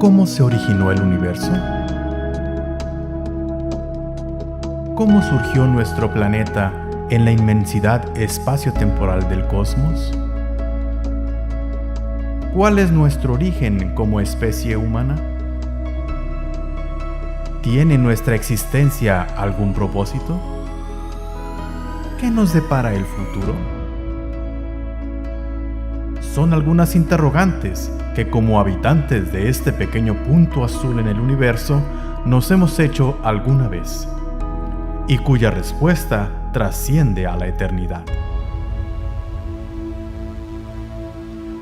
¿Cómo se originó el universo? ¿Cómo surgió nuestro planeta en la inmensidad espacio-temporal del cosmos? ¿Cuál es nuestro origen como especie humana? ¿Tiene nuestra existencia algún propósito? ¿Qué nos depara el futuro? Son algunas interrogantes que, como habitantes de este pequeño punto azul en el universo, nos hemos hecho alguna vez, y cuya respuesta trasciende a la eternidad.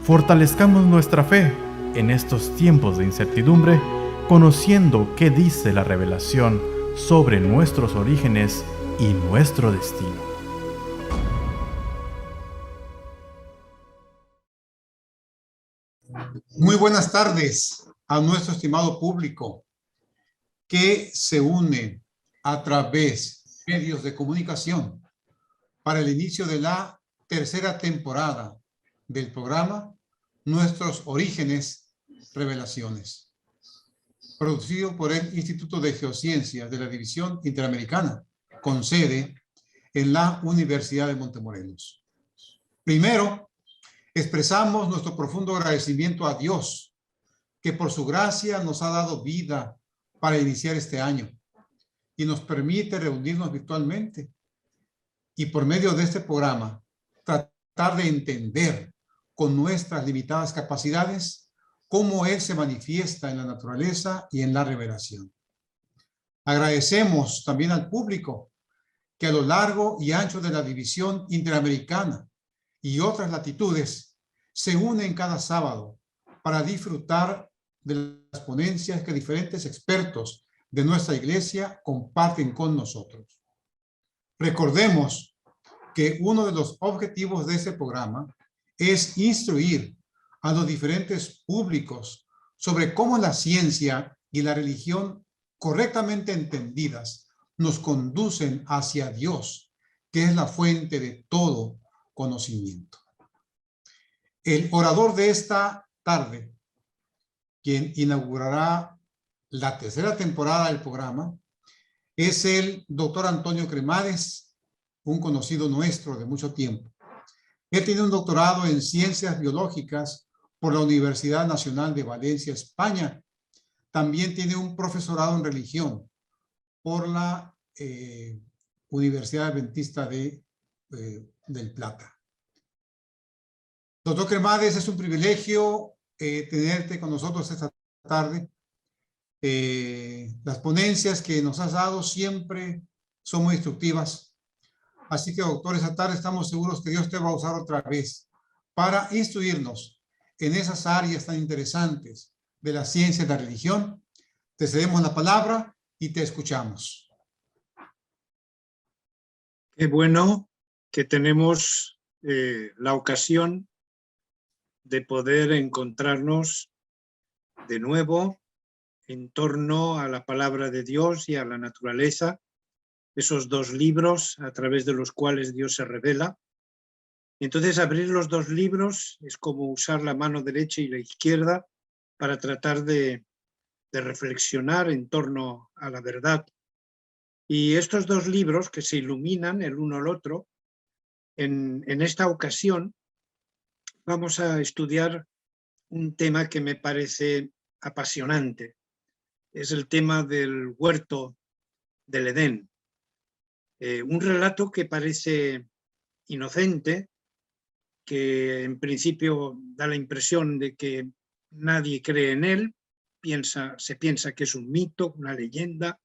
Fortalezcamos nuestra fe en estos tiempos de incertidumbre, conociendo qué dice la revelación sobre nuestros orígenes y nuestro destino. Muy buenas tardes a nuestro estimado público que se une a través de medios de comunicación para el inicio de la tercera temporada del programa Nuestros Orígenes, Revelaciones, producido por el Instituto de Geociencias de la División Interamericana, con sede en la Universidad de Montemorelos. Primero, expresamos nuestro profundo agradecimiento a Dios, que por su gracia nos ha dado vida para iniciar este año y nos permite reunirnos virtualmente y por medio de este programa tratar de entender con nuestras limitadas capacidades cómo Él se manifiesta en la naturaleza y en la revelación. Agradecemos también al público que a lo largo y ancho de la división interamericana y otras latitudes se unen cada sábado para disfrutar de las ponencias que diferentes expertos de nuestra iglesia comparten con nosotros. Recordemos que uno de los objetivos de este programa es instruir a los diferentes públicos sobre cómo la ciencia y la religión correctamente entendidas nos conducen hacia Dios, que es la fuente de todo conocimiento. El orador de esta tarde, quien inaugurará la tercera temporada del programa, es el doctor Antonio Cremades, un conocido nuestro de mucho tiempo. Él tiene un doctorado en Ciencias Biológicas por la Universidad Nacional de Valencia, España. También tiene un profesorado en religión por la Universidad Adventista del Plata. Doctor Cremades, es un privilegio tenerte con nosotros esta tarde. Las ponencias que nos has dado siempre son muy instructivas. Así que, doctor, esta tarde estamos seguros que Dios te va a usar otra vez para instruirnos en esas áreas tan interesantes de la ciencia y la religión. Te cedemos la palabra y te escuchamos. Qué bueno que tenemos la ocasión de poder encontrarnos de nuevo en torno a la palabra de Dios y a la naturaleza, esos dos libros a través de los cuales Dios se revela. Entonces, abrir los dos libros es como usar la mano derecha y la izquierda para tratar de reflexionar en torno a la verdad. Y estos dos libros que se iluminan el uno al otro, en esta ocasión vamos a estudiar un tema que me parece apasionante. Es el tema del huerto del Edén. Un relato que parece inocente, que en principio da la impresión de que nadie cree en él, se piensa que es un mito, una leyenda,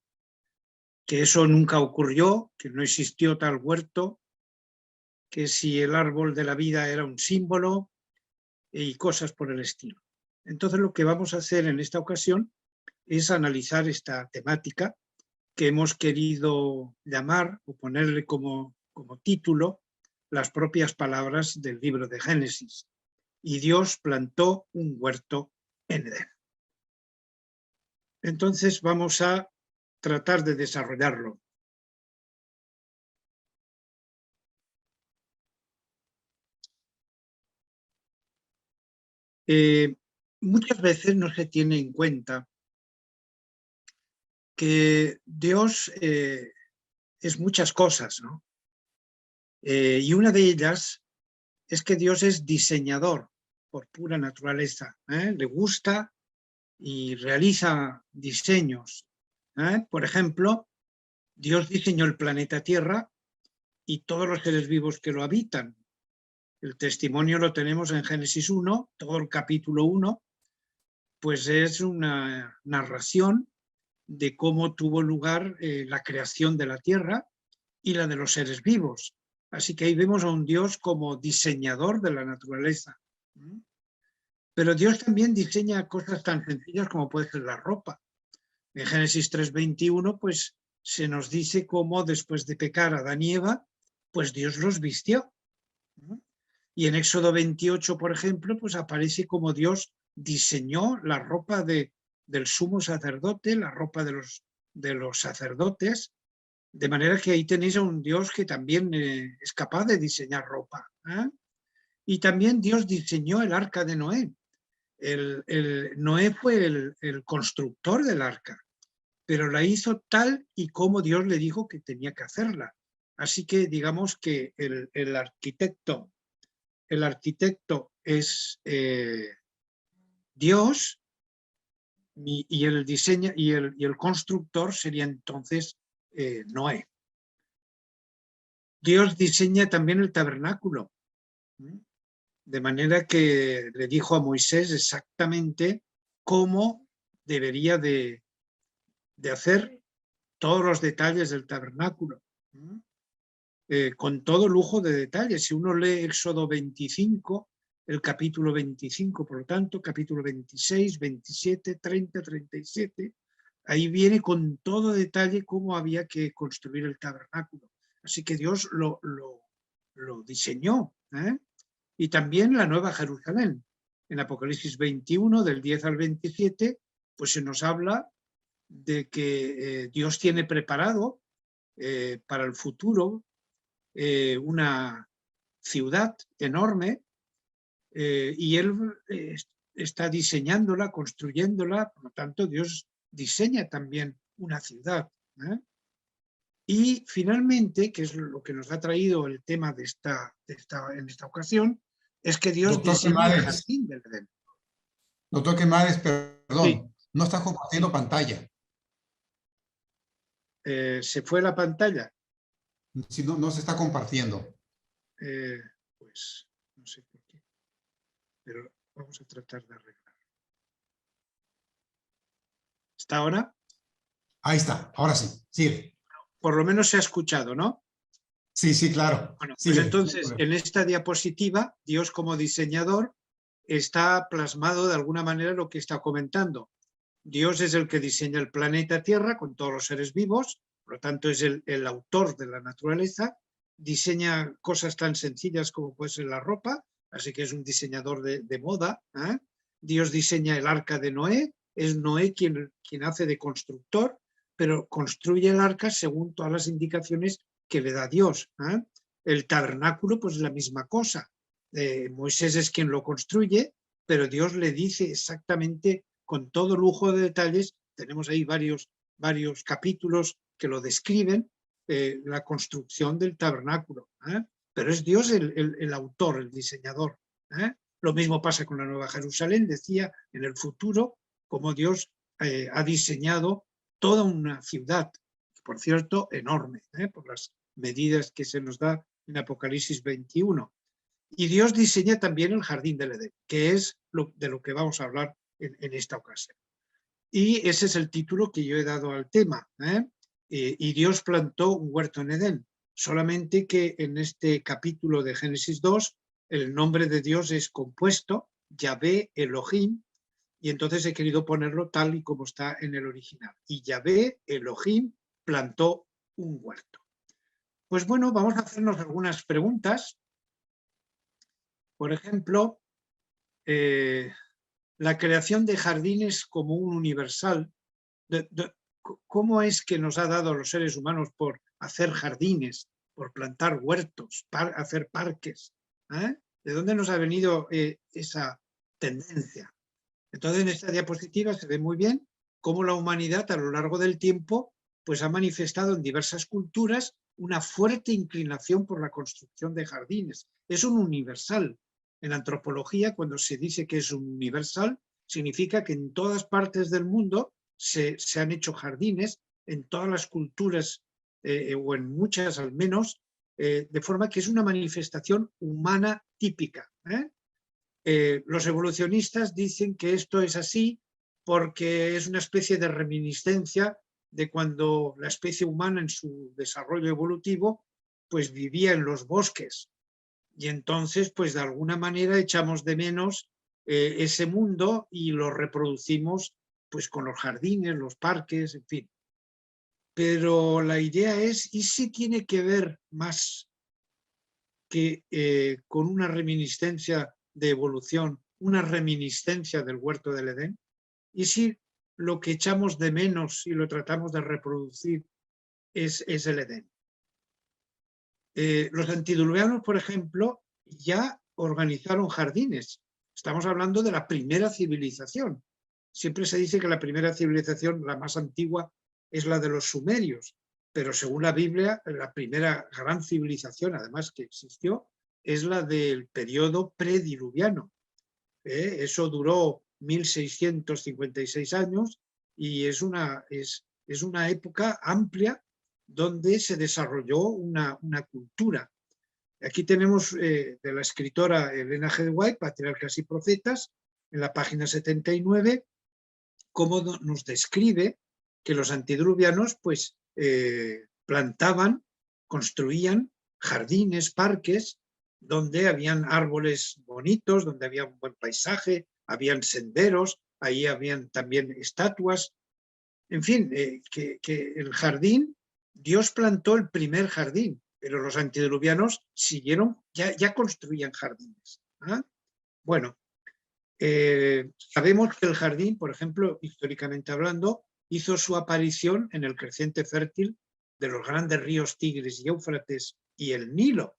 que eso nunca ocurrió, que no existió tal huerto, que si el árbol de la vida era un símbolo y cosas por el estilo. Entonces lo que vamos a hacer en esta ocasión es analizar esta temática que hemos querido llamar o ponerle como título las propias palabras del libro de Génesis. Y Dios plantó un huerto en Edén. Entonces vamos a tratar de desarrollarlo. muchas veces no se tiene en cuenta que Dios es muchas cosas, ¿no? Y una de ellas es que Dios es diseñador por pura naturaleza, ¿eh? Le gusta y realiza diseños, ¿eh? Por ejemplo, Dios diseñó el planeta Tierra y todos los seres vivos que lo habitan. El testimonio lo tenemos en Génesis 1, todo el capítulo 1, pues es una narración de cómo tuvo lugar la creación de la Tierra y la de los seres vivos. Así que ahí vemos a un Dios como diseñador de la naturaleza. Pero Dios también diseña cosas tan sencillas como puede ser la ropa. En Génesis 3:21, pues se nos dice cómo después de pecar Adán y Eva, pues Dios los vistió. Y en Éxodo 28, por ejemplo, pues aparece como Dios diseñó la ropa del sumo sacerdote, la ropa de los sacerdotes, de manera que ahí tenéis a un Dios que también es capaz de diseñar ropa. Y también Dios diseñó el arca de Noé. Noé fue el constructor del arca, pero la hizo tal y como Dios le dijo que tenía que hacerla. Así que digamos que el arquitecto es Dios y el constructor sería entonces Noé. Dios diseña también el tabernáculo, de manera que le dijo a Moisés exactamente cómo debería de hacer todos los detalles del tabernáculo, con todo lujo de detalles. Si uno lee Éxodo 25, el capítulo 25, por lo tanto, capítulo 26, 27, 30, 37, ahí viene con todo detalle cómo había que construir el tabernáculo. Así que Dios lo diseñó. Y también la Nueva Jerusalén. En Apocalipsis 21, del 10 al 27, pues se nos habla de que Dios tiene preparado para el futuro una ciudad enorme y Él está diseñándola, construyéndola, por lo tanto Dios diseña también una ciudad. Y finalmente, que es lo que nos ha traído el tema en esta ocasión, es que Dios Doctor diseña el Quemades, jardín del Edén. doctor Quemades, Sí, perdón, no está compartiendo pantalla. se fue la pantalla. Si no, no se está compartiendo. Pues no sé por qué, pero vamos a tratar de arreglar. ¿Está ahora? Ahí está, ahora sí, sigue. Por lo menos se ha escuchado, ¿no? Sí, sí, claro. Bueno, pues Sigue. entonces en esta diapositiva, Dios como diseñador está plasmado de alguna manera lo que está comentando. Dios es el que diseña el planeta Tierra con todos los seres vivos, por lo tanto es el autor de la naturaleza, diseña cosas tan sencillas como puede ser la ropa, así que es un diseñador de moda. Dios diseña el arca de Noé, es Noé quien hace de constructor, pero construye el arca según todas las indicaciones que le da Dios. El tabernáculo, pues la misma cosa. Moisés es quien lo construye, pero Dios le dice exactamente, con todo lujo de detalles, tenemos ahí varios capítulos que lo describen, la construcción del tabernáculo. Pero es Dios el autor, el diseñador. Lo mismo pasa con la Nueva Jerusalén, decía, en el futuro, como Dios ha diseñado toda una ciudad, por cierto, enorme, por las medidas que se nos da en Apocalipsis 21. Y Dios diseña también el jardín del Edén, que es de lo que vamos a hablar en esta ocasión. Y ese es el título que yo he dado al tema. Y Dios plantó un huerto en Edén. Solamente que en este capítulo de Génesis 2, el nombre de Dios es compuesto, Yahvé, Elohim, y entonces he querido ponerlo tal y como está en el original. Y Yahvé, Elohim, plantó un huerto. Pues bueno, vamos a hacernos algunas preguntas. Por ejemplo, la creación de jardines como un universal. ¿Cómo es que nos ha dado a los seres humanos por hacer jardines, por plantar huertos, hacer parques? ¿De dónde nos ha venido esa tendencia? Entonces, en esta diapositiva se ve muy bien cómo la humanidad a lo largo del tiempo pues, ha manifestado en diversas culturas una fuerte inclinación por la construcción de jardines. Es un universal. En antropología, cuando se dice que es un universal, significa que en todas partes del mundo se han hecho jardines, en todas las culturas, o en muchas al menos, de forma que es una manifestación humana típica. Los evolucionistas dicen que esto es así porque es una especie de reminiscencia de cuando la especie humana en su desarrollo evolutivo pues vivía en los bosques, y entonces pues de alguna manera echamos de menos ese mundo y lo reproducimos pues con los jardines, los parques, en fin. Pero la idea es, ¿y si tiene que ver más que con una reminiscencia de evolución, una reminiscencia del huerto del Edén? ¿Y si lo que echamos de menos y lo tratamos de reproducir es el Edén? Los antidiluvianos, por ejemplo, ya organizaron jardines. Estamos hablando de la primera civilización. Siempre se dice que la primera civilización, la más antigua, es la de los sumerios, pero según la Biblia, la primera gran civilización, además que existió, es la del periodo prediluviano. Eso duró 1656 años y es una época amplia donde se desarrolló una cultura. Aquí tenemos de la escritora Elena G. White, Patriarcas y Profetas, en la página 79, cómo nos describe que los antediluvianos pues, plantaban, construían jardines, parques, donde habían árboles bonitos, donde había un buen paisaje, habían senderos, ahí habían también estatuas. En fin, que el jardín, Dios plantó el primer jardín, pero los antediluvianos siguieron, ya construían jardines. ¿Ah? Bueno, sabemos que el jardín, por ejemplo, históricamente hablando, hizo su aparición en el creciente fértil de los grandes ríos Tigris y Éufrates y el Nilo,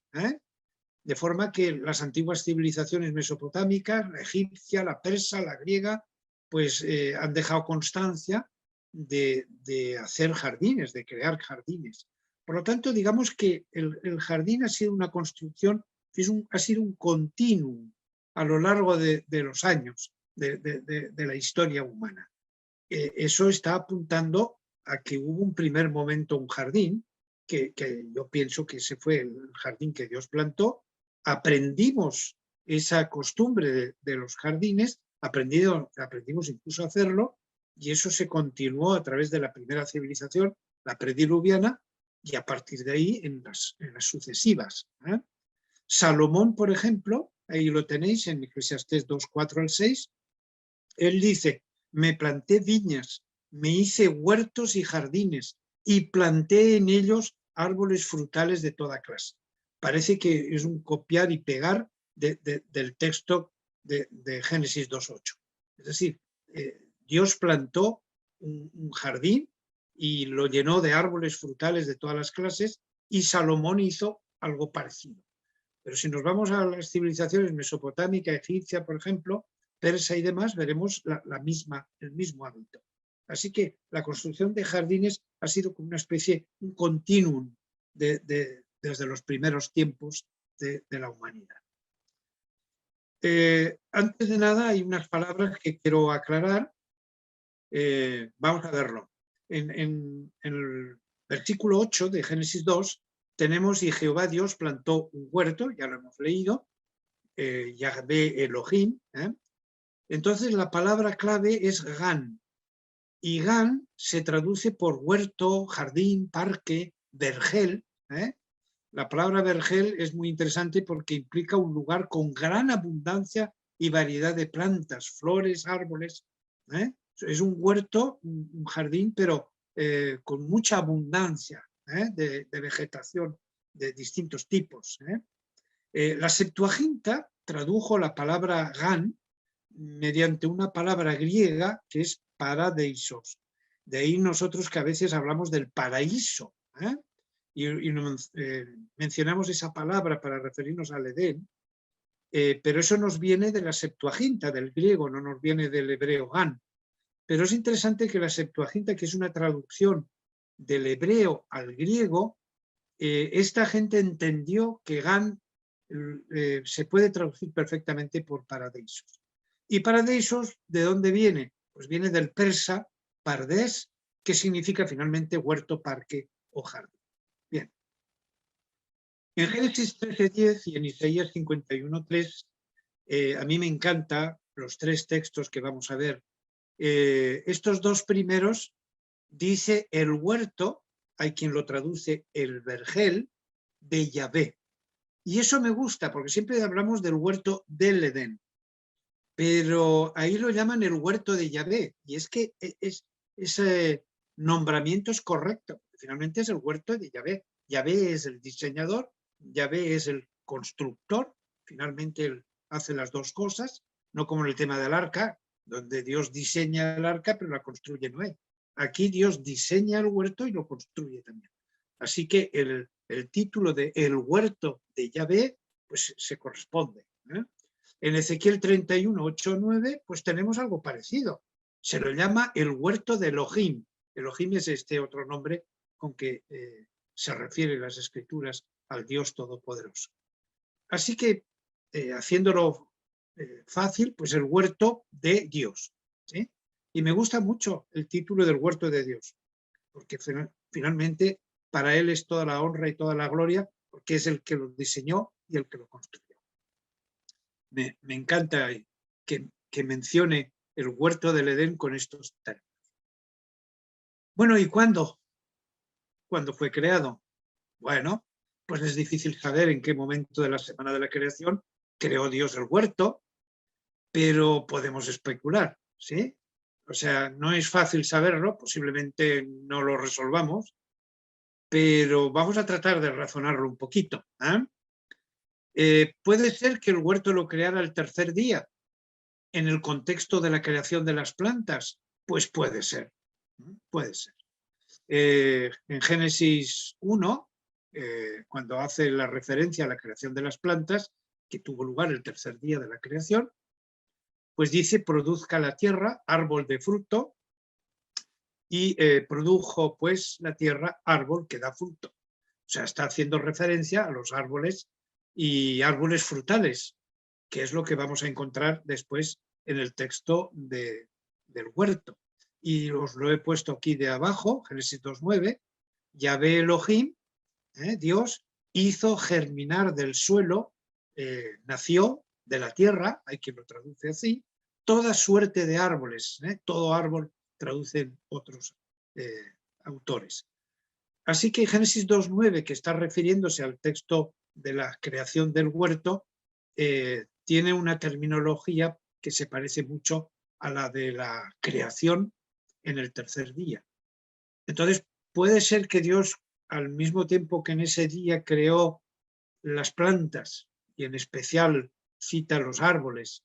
de forma que las antiguas civilizaciones mesopotámicas, la egipcia, la persa, la griega, pues han dejado constancia de hacer jardines, de crear jardines. Por lo tanto, digamos que el jardín ha sido una construcción, ha sido un continuum a lo largo de los años de la historia humana. Eso está apuntando a que hubo un primer momento, un jardín, que yo pienso que ese fue el jardín que Dios plantó. Aprendimos esa costumbre de los jardines, aprendimos incluso a hacerlo, y eso se continuó a través de la primera civilización, la prediluviana, y a partir de ahí en las sucesivas. Salomón, por ejemplo, ahí lo tenéis en Eclesiastés 2, 4 al 6, él dice: me planté viñas, me hice huertos y jardines, y planté en ellos árboles frutales de toda clase. Parece que es un copiar y pegar del texto de Génesis 2.8. Es decir, Dios plantó un jardín y lo llenó de árboles frutales de todas las clases, y Salomón hizo algo parecido. Pero si nos vamos a las civilizaciones mesopotámica, egipcia, por ejemplo, persa y demás, veremos el mismo hábito. Así que la construcción de jardines ha sido como una especie, un continuum desde los primeros tiempos de la humanidad. Antes de nada, hay unas palabras que quiero aclarar. Vamos a verlo. En el versículo 8 de Génesis 2 tenemos: y Jehová Dios plantó un huerto, ya lo hemos leído, Yahvé Elohim. Entonces la palabra clave es Gan, y Gan se traduce por huerto, jardín, parque, vergel. La palabra vergel es muy interesante porque implica un lugar con gran abundancia y variedad de plantas, flores, árboles. Es un huerto, un jardín, pero con mucha abundancia de vegetación de distintos tipos. La Septuaginta tradujo la palabra Gan mediante una palabra griega que es paradeisos. De ahí nosotros que a veces hablamos del paraíso, y mencionamos esa palabra para referirnos al Edén, pero eso nos viene de la Septuaginta, del griego, no nos viene del hebreo Gan. Pero es interesante que la Septuaginta, que es una traducción del hebreo al griego, esta gente entendió que Gan se puede traducir perfectamente por paradeisos. ¿Y paradeisos de dónde viene? Pues viene del persa pardes, que significa finalmente huerto, parque o jardín. Bien. En Génesis 13:10 y en Isaías 51:3, a mí me encantan los tres textos que vamos a ver. Estos dos primeros dice el huerto, hay quien lo traduce el vergel de Yahvé. Y eso me gusta, porque siempre hablamos del huerto del Edén, pero ahí lo llaman el huerto de Yahvé, y es que ese nombramiento es correcto, finalmente es el huerto de Yahvé. Yahvé es el diseñador, Yahvé es el constructor, finalmente él hace las dos cosas, no como en el tema del arca, donde Dios diseña el arca, pero la construye Noé. Aquí Dios diseña el huerto y lo construye también. Así que el título de El huerto de Yahvé, pues se corresponde. En Ezequiel 31, 8, 9, pues tenemos algo parecido. Se lo llama el huerto de Elohim. Elohim es este otro nombre con que se refieren las escrituras al Dios Todopoderoso. Así que, haciéndolo fácil, pues el huerto de Dios. ¿Sí? Y me gusta mucho el título del huerto de Dios, porque finalmente para él es toda la honra y toda la gloria, porque es el que lo diseñó y el que lo construyó. Me encanta que mencione el huerto del Edén con estos términos. Bueno, ¿y cuándo? ¿Cuándo fue creado? Bueno, pues es difícil saber en qué momento de la semana de la creación creó Dios el huerto, pero podemos especular, ¿sí? O sea, no es fácil saberlo, posiblemente no lo resolvamos, pero vamos a tratar de razonarlo un poquito. Puede ser que el huerto lo creara el tercer día, en el contexto de la creación de las plantas, pues puede ser, puede ser. En Génesis 1, cuando hace la referencia a la creación de las plantas, que tuvo lugar el tercer día de la creación, pues dice, produzca la tierra árbol de fruto, y produjo pues la tierra árbol que da fruto. O sea, está haciendo referencia a los árboles y árboles frutales, que es lo que vamos a encontrar después en el texto del huerto. Y os lo he puesto aquí de abajo, Génesis 2:9, Yahvé Elohim, Dios, hizo germinar del suelo, nació de la tierra, hay quien lo traduce así, toda suerte de árboles, todo árbol traducen otros autores. Así que Génesis 2:9, que está refiriéndose al texto de la creación del huerto, tiene una terminología que se parece mucho a la de la creación en el tercer día. Entonces, puede ser que Dios, al mismo tiempo que en ese día creó las plantas, y en especial cita los árboles,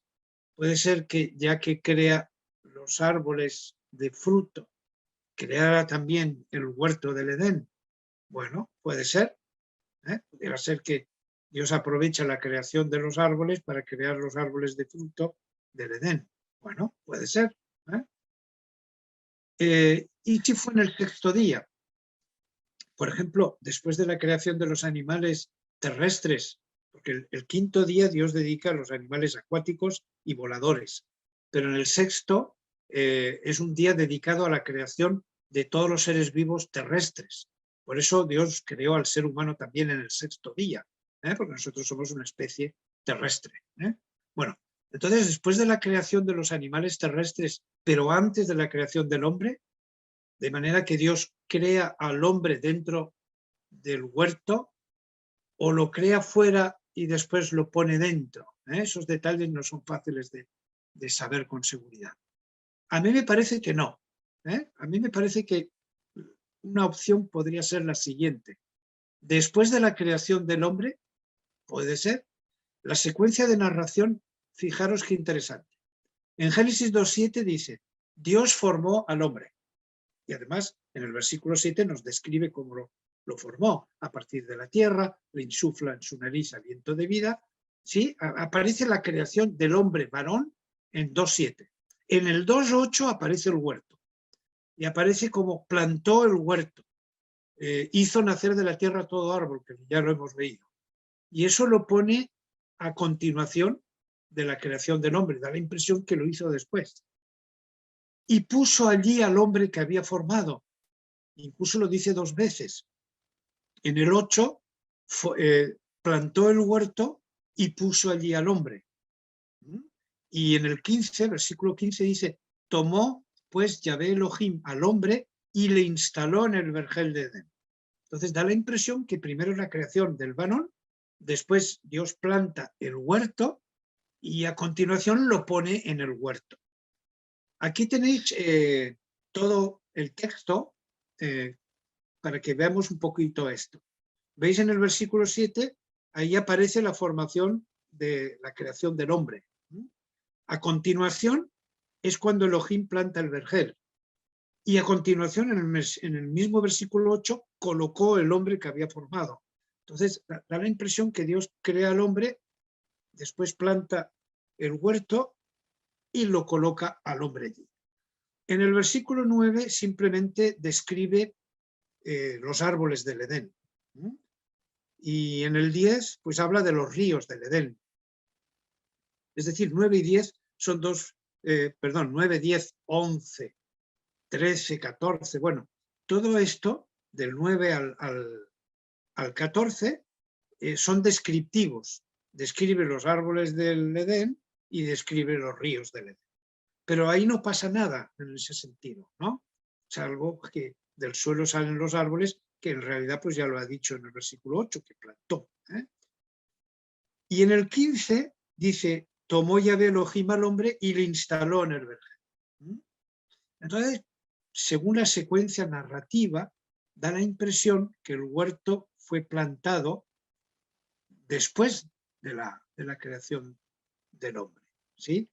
puede ser que ya que crea los árboles de fruto, creara también el huerto del Edén. Bueno, puede ser. Pudiera ser que Dios aprovecha la creación de los árboles para crear los árboles de fruto del Edén. Bueno, puede ser. ¿Y si fue en el sexto día? Por ejemplo, después de la creación de los animales terrestres, porque el quinto día Dios dedica a los animales acuáticos y voladores, pero en el sexto es un día dedicado a la creación de todos los seres vivos terrestres. Por eso Dios creó al ser humano también en el sexto día, porque nosotros somos una especie terrestre. Bueno, entonces después de la creación de los animales terrestres, pero antes de la creación del hombre, de manera que Dios crea al hombre dentro del huerto o lo crea fuera y después lo pone dentro. Esos detalles no son fáciles de saber con seguridad. A mí me parece que no. A mí me parece que una opción podría ser la siguiente. Después de la creación del hombre, puede ser, la secuencia de narración, fijaros qué interesante. En Génesis 2:7 dice, Dios formó al hombre. Y además, en el versículo 7 nos describe cómo lo formó. A partir de la tierra, le insufla en su nariz aliento de vida ¿sí? Aparece la creación del hombre varón en 2.7. En el 2.8 aparece el huerto. Y aparece como plantó el huerto. Hizo nacer de la tierra todo árbol, que ya lo hemos leído. Y eso lo pone a continuación de la creación del hombre. Da la impresión que lo hizo después. Y puso allí al hombre que había formado. Incluso lo dice 2 veces. En el 8 plantó el huerto y puso allí al hombre. Y en el 15, versículo 15 dice, tomó pues Yahvé Elohim al hombre y le instaló en el vergel de Edén. Entonces da la impresión que primero es la creación del varón, después Dios planta el huerto y a continuación lo pone en el huerto. Aquí tenéis todo el texto para que veamos un poquito esto. ¿Veis en el versículo 7? Ahí aparece la formación de la creación del hombre. A continuación es cuando Elohim planta el vergel. Y a continuación, en el mismo versículo 8, colocó el hombre que había formado. Entonces, da la impresión que Dios crea al hombre, después planta el huerto y lo coloca al hombre allí. En el versículo 9 simplemente describe los árboles del Edén. Y en el 10, pues habla de los ríos del Edén. Es decir, 9 y 10 son 9, 10, 11, 13, 14, bueno, todo esto del 9 al 14 son descriptivos. Describe los árboles del Edén y describe los ríos del Edén. Pero ahí no pasa nada en ese sentido, ¿no? Salvo que del suelo salen los árboles, que en realidad pues ya lo ha dicho en el versículo 8, que plantó. Y en el 15 dice, tomó Yahvé Elohim al hombre y le instaló en el vergel. Entonces, según la secuencia narrativa, da la impresión que el huerto fue plantado después de la creación del hombre, ¿sí?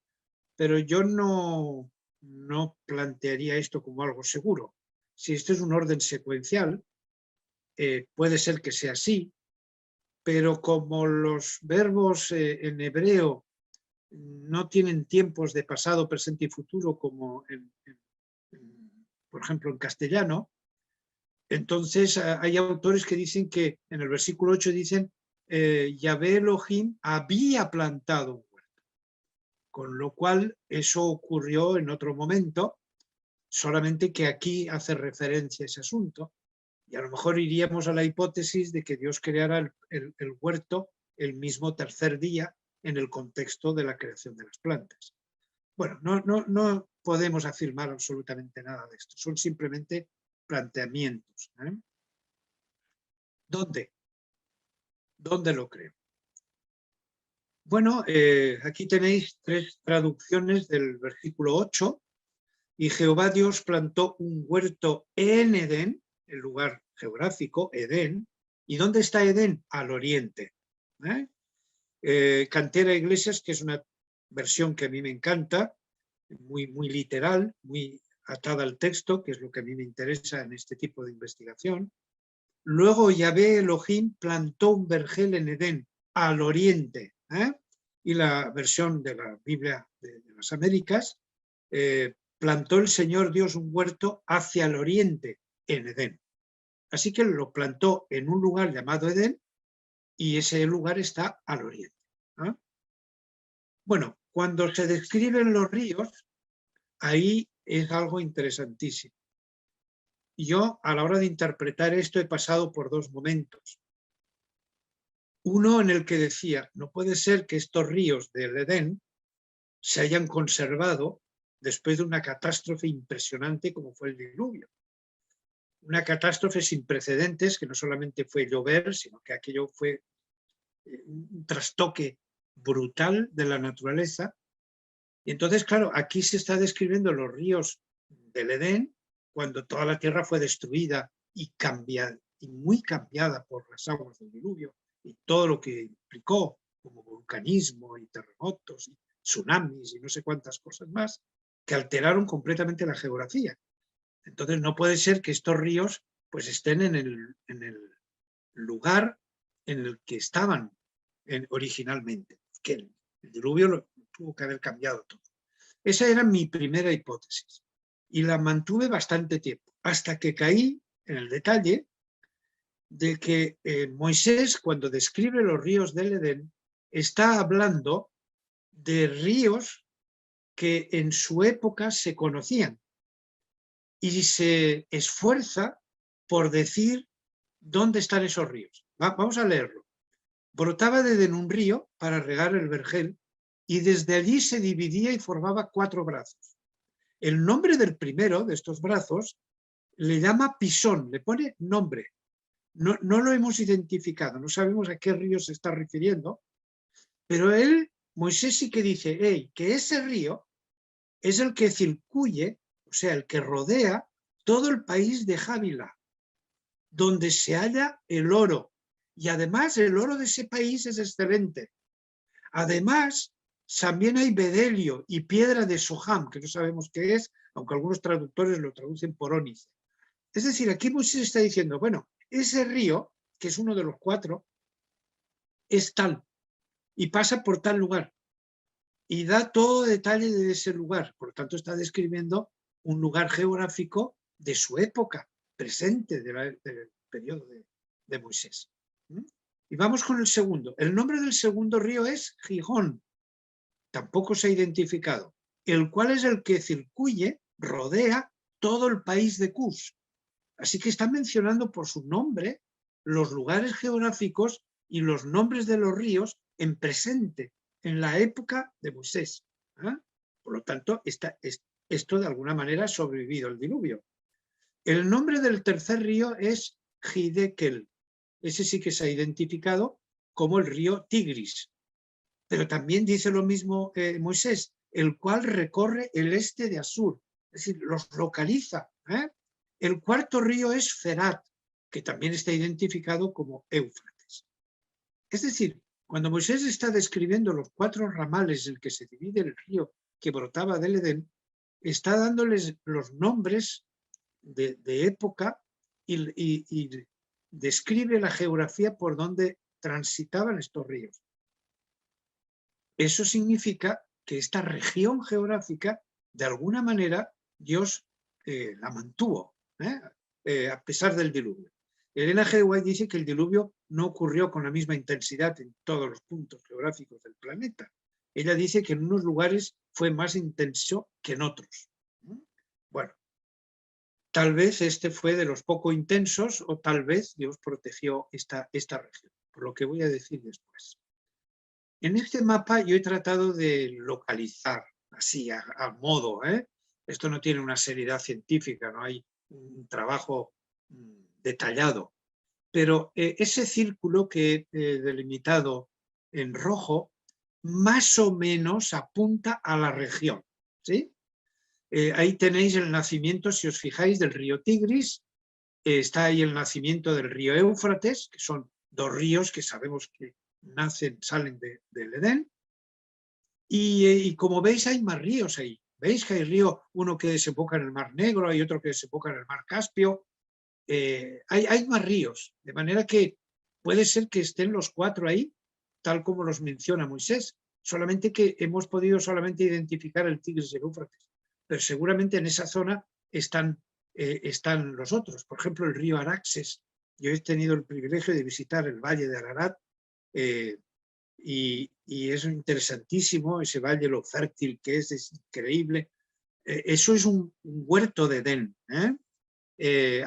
Pero yo no plantearía esto como algo seguro. Si esto es un orden secuencial, puede ser que sea así, pero como los verbos en hebreo no tienen tiempos de pasado, presente y futuro como por ejemplo en castellano, entonces hay autores que dicen que en el versículo 8 dicen Yahvé Elohim había plantado un huerto, con lo cual eso ocurrió en otro momento, solamente que aquí hace referencia a ese asunto, y a lo mejor iríamos a la hipótesis de que Dios creara el huerto el mismo tercer día en el contexto de la creación de las plantas. Bueno, no podemos afirmar absolutamente nada de esto, son simplemente planteamientos. ¿Dónde? ¿Dónde lo creo? Bueno, aquí tenéis 3 traducciones del versículo 8. Y Jehová Dios plantó un huerto en Edén, el lugar geográfico, Edén. ¿Y dónde está Edén? Al oriente. Cantera Iglesias, que es una versión que a mí me encanta, muy literal, muy atada al texto, que es lo que a mí me interesa en este tipo de investigación. Luego Yahvé Elohim plantó un vergel en Edén, al oriente. Y la versión de la Biblia de las Américas, plantó el Señor Dios un huerto hacia el oriente, en Edén. Así que lo plantó en un lugar llamado Edén y ese lugar está al oriente. Bueno, cuando se describen los ríos, ahí es algo interesantísimo. Y yo, a la hora de interpretar esto, he pasado por 2 momentos. Uno en el que decía, no puede ser que estos ríos del Edén se hayan conservado después de una catástrofe impresionante como fue el diluvio. Una catástrofe sin precedentes, que no solamente fue llover, sino que aquello fue un trastoque brutal de la naturaleza. Y entonces, claro, aquí se está describiendo los ríos del Edén, cuando toda la tierra fue destruida y muy cambiada por las aguas del diluvio, y todo lo que implicó, como vulcanismo y terremotos y tsunamis y no sé cuántas cosas más, que alteraron completamente la geografía. Entonces no puede ser que estos ríos pues estén en el lugar en el que estaban originalmente, que el diluvio lo tuvo que haber cambiado todo. Esa era mi primera hipótesis y la mantuve bastante tiempo, hasta que caí en el detalle de que Moisés, cuando describe los ríos del Edén, está hablando de ríos que en su época se conocían y se esfuerza por decir dónde están esos ríos. Vamos a leerlo. Brotaba de Edén un río para regar el vergel y desde allí se dividía y formaba 4 brazos. El nombre del primero de estos brazos le llama Pisón, le pone nombre. No lo hemos identificado, no sabemos a qué río se está refiriendo, pero Moisés sí que dice que ese río es el que circuye, o sea, el que rodea todo el país de Jávila, donde se halla el oro. Y además el oro de ese país es excelente. Además, también hay bedelio y piedra de Soham, que no sabemos qué es, aunque algunos traductores lo traducen por ónice. Es decir, aquí Moisés está diciendo, bueno, ese río, que es uno de los 4, es tal, y pasa por tal lugar, y da todo detalle de ese lugar. Por lo tanto, está describiendo un lugar geográfico de su época, presente, del periodo de Moisés. Y vamos con el segundo. El nombre del segundo río es Gijón, tampoco se ha identificado, el cual es el que circuye, rodea todo el país de Cus. Así que está mencionando por su nombre los lugares geográficos y los nombres de los ríos en presente, en la época de Moisés. Por lo tanto, esto de alguna manera ha sobrevivido el diluvio. El nombre del tercer río es Hidekel. Ese sí que se ha identificado como el río Tigris. Pero también dice lo mismo Moisés, el cual recorre el este de Asur. Es decir, los localiza. El cuarto río es Ferat, que también está identificado como Éufrates. Es decir, cuando Moisés está describiendo los 4 ramales en que se divide el río que brotaba del Edén, está dándoles los nombres de época y describe la geografía por donde transitaban estos ríos. Eso significa que esta región geográfica, de alguna manera, Dios la mantuvo, a pesar del diluvio. Elena G. White dice que el diluvio no ocurrió con la misma intensidad en todos los puntos geográficos del planeta. Ella dice que en unos lugares fue más intenso que en otros. Bueno, tal vez este fue de los poco intensos o tal vez Dios protegió esta región, por lo que voy a decir después. En este mapa yo he tratado de localizar, así a modo, esto no tiene una seriedad científica, no hay un trabajo detallado, pero ese círculo que he delimitado en rojo más o menos apunta a la región, ¿sí? Ahí tenéis el nacimiento, si os fijáis, del río Tigris, está ahí el nacimiento del río Éufrates, que son 2 ríos que sabemos que salen del Edén, y como veis hay más ríos ahí. Veis que hay río, uno que desemboca en el Mar Negro, hay otro que desemboca en el Mar Caspio, hay más ríos, de manera que puede ser que estén los 4 ahí, tal como los menciona Moisés, solamente que hemos podido solamente identificar el Tigris y el Éufrates, pero seguramente en esa zona están los otros. Por ejemplo, el río Araxes. Yo he tenido el privilegio de visitar el valle de Ararat, y es interesantísimo ese valle, lo fértil que es increíble. Eso es un huerto de Edén,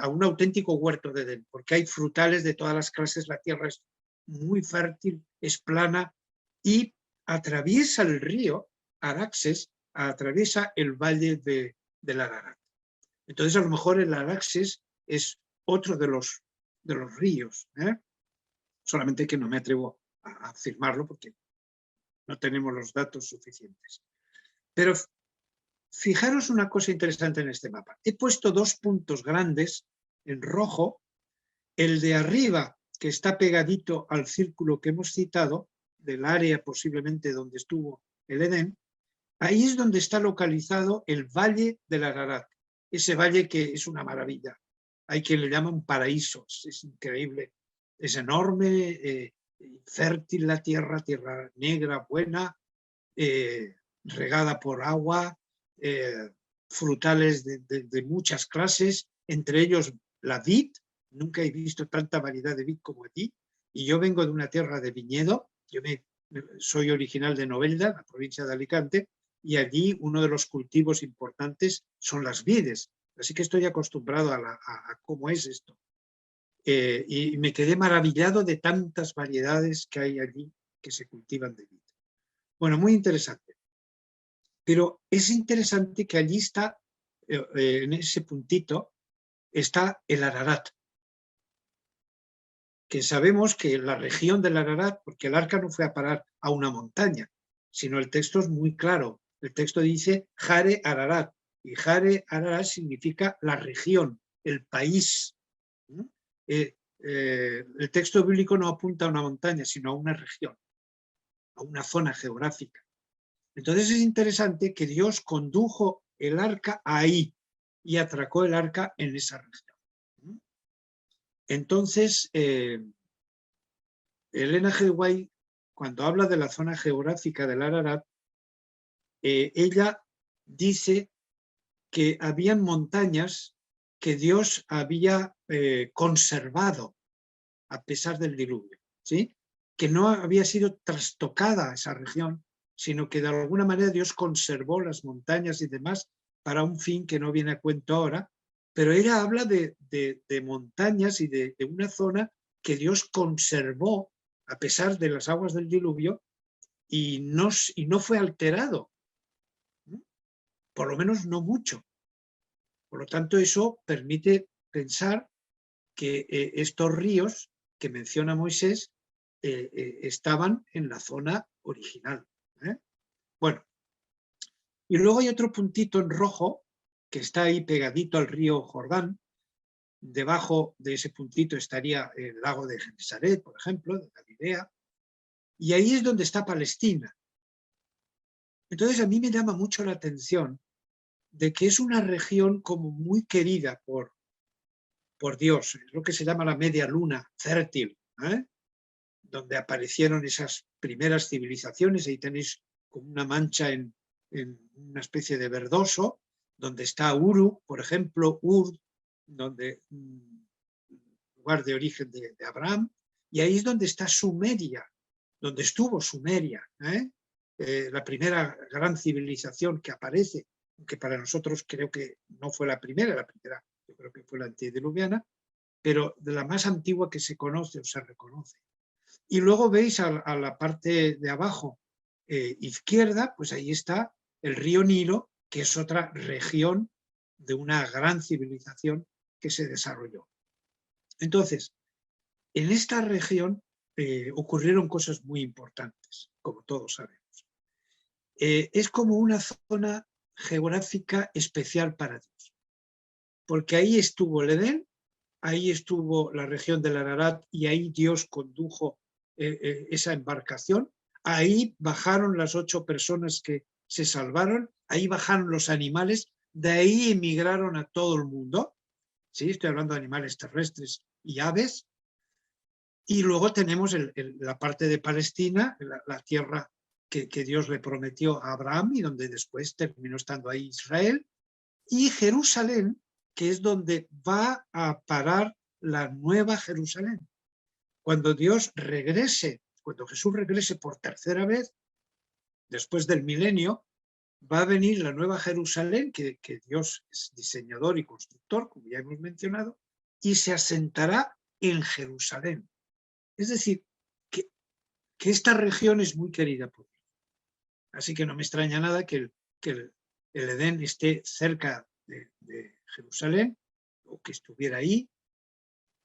a un auténtico huerto de Edén, porque hay frutales de todas las clases, la tierra es muy fértil, es plana y atraviesa el río Araxes, atraviesa el valle del Ararat. Entonces a lo mejor el Araxes es otro de los ríos, solamente que no me atrevo a afirmarlo porque no tenemos los datos suficientes. Pero fijaros una cosa interesante en este mapa. He puesto 2 puntos grandes en rojo. El de arriba, que está pegadito al círculo que hemos citado, del área posiblemente donde estuvo el Edén, ahí es donde está localizado el valle del Ararat. Ese valle que es una maravilla. Hay quien le llama un paraíso, es increíble, es enorme, fértil la tierra, tierra negra, buena, regada por agua, frutales de muchas clases, entre ellos la vid. Nunca he visto tanta variedad de vid como aquí. Y yo vengo de una tierra de viñedo. Soy original de Novelda, la provincia de Alicante, y allí uno de los cultivos importantes son las vides. Así que estoy acostumbrado a cómo es esto. Y me quedé maravillado de tantas variedades que hay allí que se cultivan de vid. Bueno, muy interesante. Pero es interesante que allí está, en ese puntito, está el Ararat, que sabemos que la región del Ararat, porque el arca no fue a parar a una montaña, sino el texto es muy claro. El texto dice Jare Ararat, y Jare Ararat significa la región, el país. El texto bíblico no apunta a una montaña, sino a una región, a una zona geográfica. Entonces es interesante que Dios condujo el arca ahí y atracó el arca en esa región. Entonces, Elena G. White, cuando habla de la zona geográfica del Ararat, ella dice que habían montañas que Dios había conservado a pesar del diluvio, ¿sí? Que no había sido trastocada esa región, sino que de alguna manera Dios conservó las montañas y demás para un fin que no viene a cuento ahora, pero ella habla de montañas y de una zona que Dios conservó a pesar de las aguas del diluvio y no fue alterado, por lo menos no mucho. Por lo tanto, eso permite pensar que estos ríos que menciona Moisés estaban en la zona original. Bueno, y luego hay otro puntito en rojo que está ahí pegadito al río Jordán. Debajo de ese puntito estaría el lago de Genesaret, por ejemplo, de Galilea, y ahí es donde está Palestina. Entonces a mí me llama mucho la atención de que es una región como muy querida por Dios, es lo que se llama la media luna fértil, donde aparecieron esas primeras civilizaciones. Ahí tenéis como una mancha en una especie de verdoso, donde está Uru, por ejemplo, Ur, donde lugar de origen de Abraham, y ahí es donde está Sumeria, donde estuvo Sumeria, la primera gran civilización que aparece, aunque para nosotros creo que no fue la primera yo creo que fue la antediluviana, pero de la más antigua que se conoce o se reconoce. Y luego veis a la parte de abajo izquierda, pues ahí está el río Nilo, que es otra región de una gran civilización que se desarrolló. Entonces, en esta región ocurrieron cosas muy importantes, como todos sabemos. Es como una zona geográfica especial para Dios, porque ahí estuvo el Edén, ahí estuvo la región del Ararat y ahí Dios condujo esa embarcación, ahí bajaron las 8 personas que se salvaron, ahí bajaron los animales, de ahí emigraron a todo el mundo, ¿sí? Estoy hablando de animales terrestres y aves, y luego tenemos la parte de Palestina, la tierra que Dios le prometió a Abraham y donde después terminó estando ahí Israel, y Jerusalén, que es donde va a parar la nueva Jerusalén. Cuando Dios regrese, cuando Jesús regrese por tercera vez, después del milenio, va a venir la nueva Jerusalén, que Dios es diseñador y constructor, como ya hemos mencionado, y se asentará en Jerusalén. Es decir, que esta región es muy querida por Dios. Así que no me extraña nada que el Edén esté cerca de Jerusalén, o que estuviera ahí,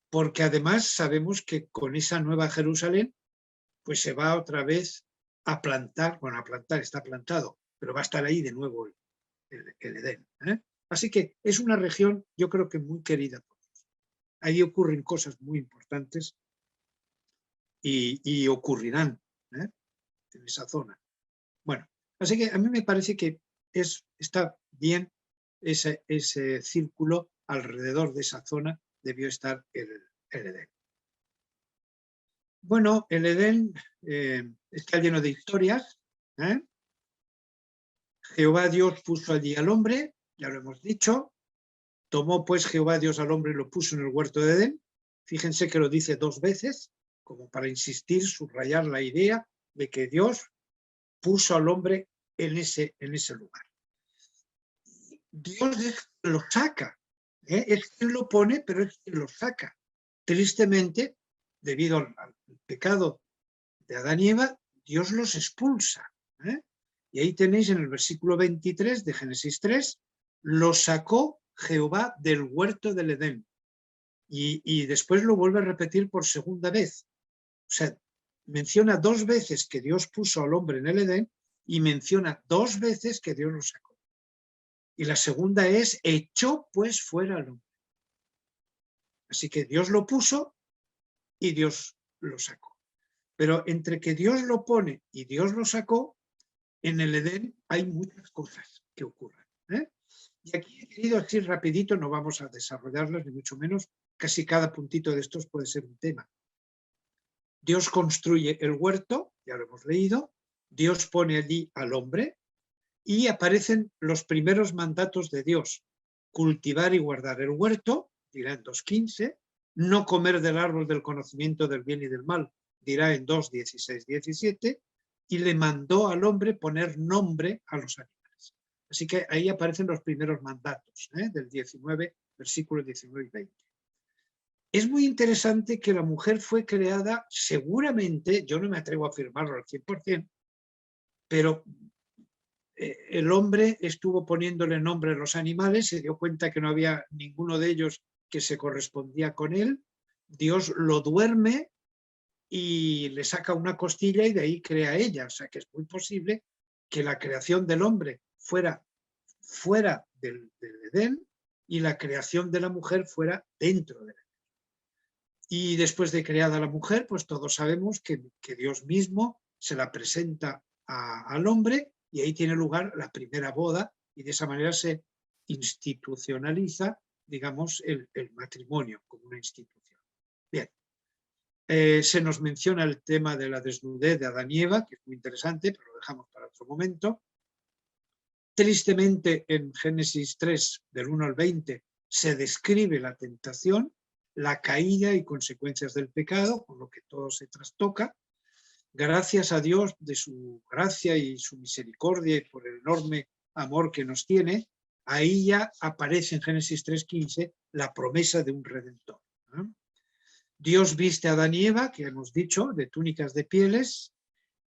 porque además sabemos que con esa nueva Jerusalén pues se va otra vez a plantar, bueno, a plantar, está plantado, pero va a estar ahí de nuevo el Edén. Así que es una región, yo creo que muy querida por Dios. Ahí ocurren cosas muy importantes y ocurrirán en esa zona. Bueno, así que a mí me parece que está bien ese círculo alrededor de esa zona, debió estar el Edén. Bueno, el Edén está lleno de historias. Jehová Dios puso allí al hombre, ya lo hemos dicho. Tomó pues Jehová Dios al hombre y lo puso en el huerto de Edén. Fíjense que lo dice 2 veces, como para insistir, subrayar la idea de que Dios puso al hombre en ese lugar. Dios lo saca, es quien lo pone, pero es quien lo saca. Tristemente, debido al pecado de Adán y Eva, Dios los expulsa. Y ahí tenéis en el versículo 23 de Génesis 3, lo sacó Jehová del huerto del Edén. Y después lo vuelve a repetir por segunda vez. O sea, menciona 2 veces que Dios puso al hombre en el Edén y menciona 2 veces que Dios lo sacó. Y la segunda es, echó pues fuera al hombre. Así que Dios lo puso y Dios lo sacó. Pero entre que Dios lo pone y Dios lo sacó, en el Edén hay muchas cosas que ocurren. Y aquí he querido así rapidito, no vamos a desarrollarlas ni mucho menos, casi cada puntito de estos puede ser un tema. Dios construye el huerto, ya lo hemos leído, Dios pone allí al hombre y aparecen los primeros mandatos de Dios. Cultivar y guardar el huerto, dirá en 2.15, no comer del árbol del conocimiento del bien y del mal, dirá en 2.16, 17, y le mandó al hombre poner nombre a los animales. Así que ahí aparecen los primeros mandatos, del 19, versículos 19 y 20. Es muy interesante que la mujer fue creada, seguramente, yo no me atrevo a afirmarlo al 100%, pero el hombre estuvo poniéndole nombre a los animales, se dio cuenta que no había ninguno de ellos que se correspondía con él, Dios lo duerme y le saca una costilla y de ahí crea ella. O sea que es muy posible que la creación del hombre fuera fuera del Edén y la creación de la mujer fuera dentro del Edén. Y después de creada la mujer, pues todos sabemos que Dios mismo se la presenta al hombre y ahí tiene lugar la primera boda y de esa manera se institucionaliza, digamos, el matrimonio como una institución. Bien. Se nos menciona el tema de la desnudez de Adán y Eva, que es muy interesante, pero lo dejamos para otro momento. Tristemente, en Génesis 3, del 1 al 20, se describe la tentación, la caída y consecuencias del pecado, con lo que todo se trastoca. Gracias a Dios de su gracia y su misericordia y por el enorme amor que nos tiene, ahí ya aparece en Génesis 3:15 la promesa de un redentor. Dios viste a Adán y Eva, que hemos dicho, de túnicas de pieles.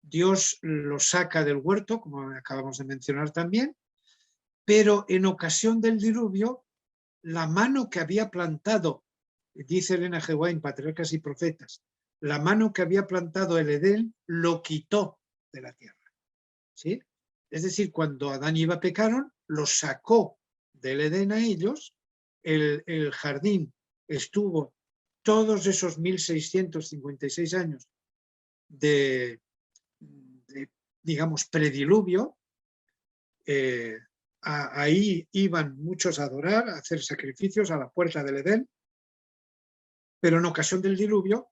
Dios los saca del huerto, como acabamos de mencionar también, pero en ocasión del diluvio, la mano que había plantado, dice Elena G. White, Patriarcas y Profetas, la mano que había plantado el Edén lo quitó de la tierra. ¿Sí? Es decir, cuando Adán y Eva pecaron, los sacó del Edén a ellos, el jardín estuvo todos esos 1656 años de digamos, prediluvio, ahí iban muchos a adorar, a hacer sacrificios a la puerta del Edén, pero en ocasión del diluvio,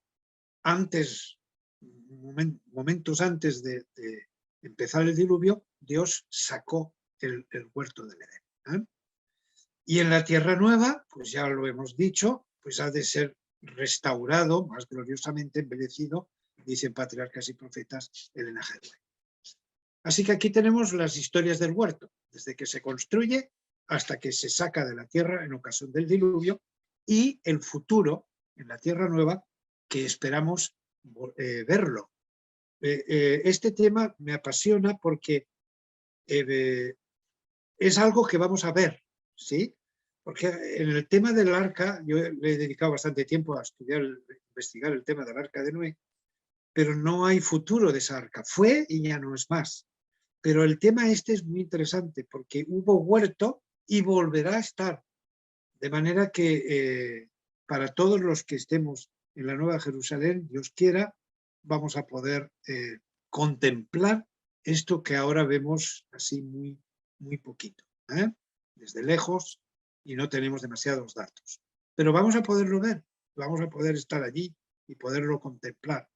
momentos antes de empezar el diluvio, Dios sacó el huerto del Edén. Y en la tierra nueva, pues ya lo hemos dicho, pues ha de ser restaurado, más gloriosamente embellecido, dicen Patriarcas y Profetas, Elena G. White. Así que aquí tenemos las historias del huerto, desde que se construye hasta que se saca de la tierra en ocasión del diluvio y el futuro en la tierra nueva que esperamos verlo. Este tema me apasiona porque es algo que vamos a ver, ¿sí? Porque en el tema del arca, yo le he dedicado bastante tiempo a investigar el tema del arca de Noé, pero no hay futuro de esa arca. Fue y ya no es más. Pero el tema este es muy interesante porque hubo huerto y volverá a estar. De manera que para todos los que estemos en la Nueva Jerusalén, Dios quiera, vamos a poder contemplar esto que ahora vemos así muy, muy poquito, desde lejos y no tenemos demasiados datos. Pero vamos a poderlo ver, vamos a poder estar allí y poderlo contemplar.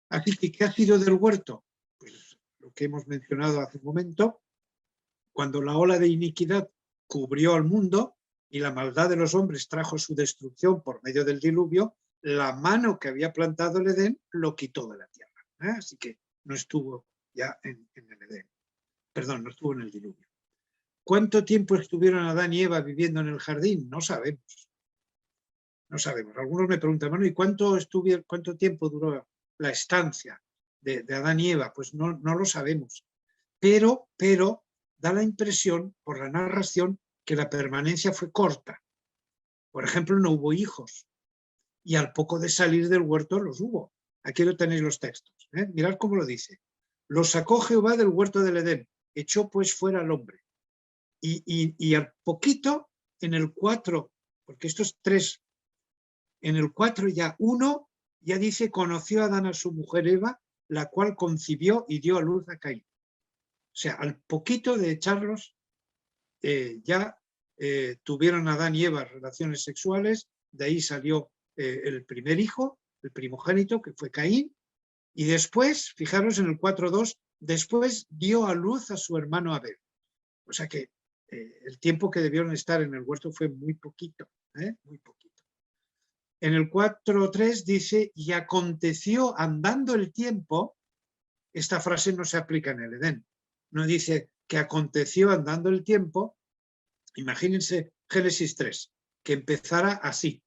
Así que, ¿qué ha sido del huerto? Pues lo que hemos mencionado hace un momento, cuando la ola de iniquidad cubrió al mundo y la maldad de los hombres trajo su destrucción por medio del diluvio, la mano que había plantado el Edén lo quitó de la tierra. Así que no estuvo ya en el Edén. Perdón, no estuvo en el diluvio. ¿Cuánto tiempo estuvieron Adán y Eva viviendo en el jardín? No sabemos. No sabemos. Algunos me preguntan, bueno, ¿y cuánto tiempo duró la estancia de Adán y Eva? Pues no lo sabemos. Pero da la impresión, por la narración, que la permanencia fue corta. Por ejemplo, no hubo hijos. Y al poco de salir del huerto los hubo. Aquí lo tenéis los textos. Mirad cómo lo dice. Los sacó Jehová del huerto del Edén, echó pues fuera al hombre. Y al poquito, en el 4, porque estos 3, en el 4 ya 1, ya dice, conoció a Adán a su mujer Eva, la cual concibió y dio a luz a Caín. O sea, al poquito de echarlos, tuvieron Adán y Eva relaciones sexuales, de ahí salió el primer hijo, el primogénito, que fue Caín, y después, fijaros en el 4.2, después dio a luz a su hermano Abel. O sea que el tiempo que debieron estar en el huerto fue muy poquito, muy poquito. En el 4.3 dice, y aconteció andando el tiempo, esta frase no se aplica en el Edén, no dice que aconteció andando el tiempo, imagínense Génesis 3, que empezara así,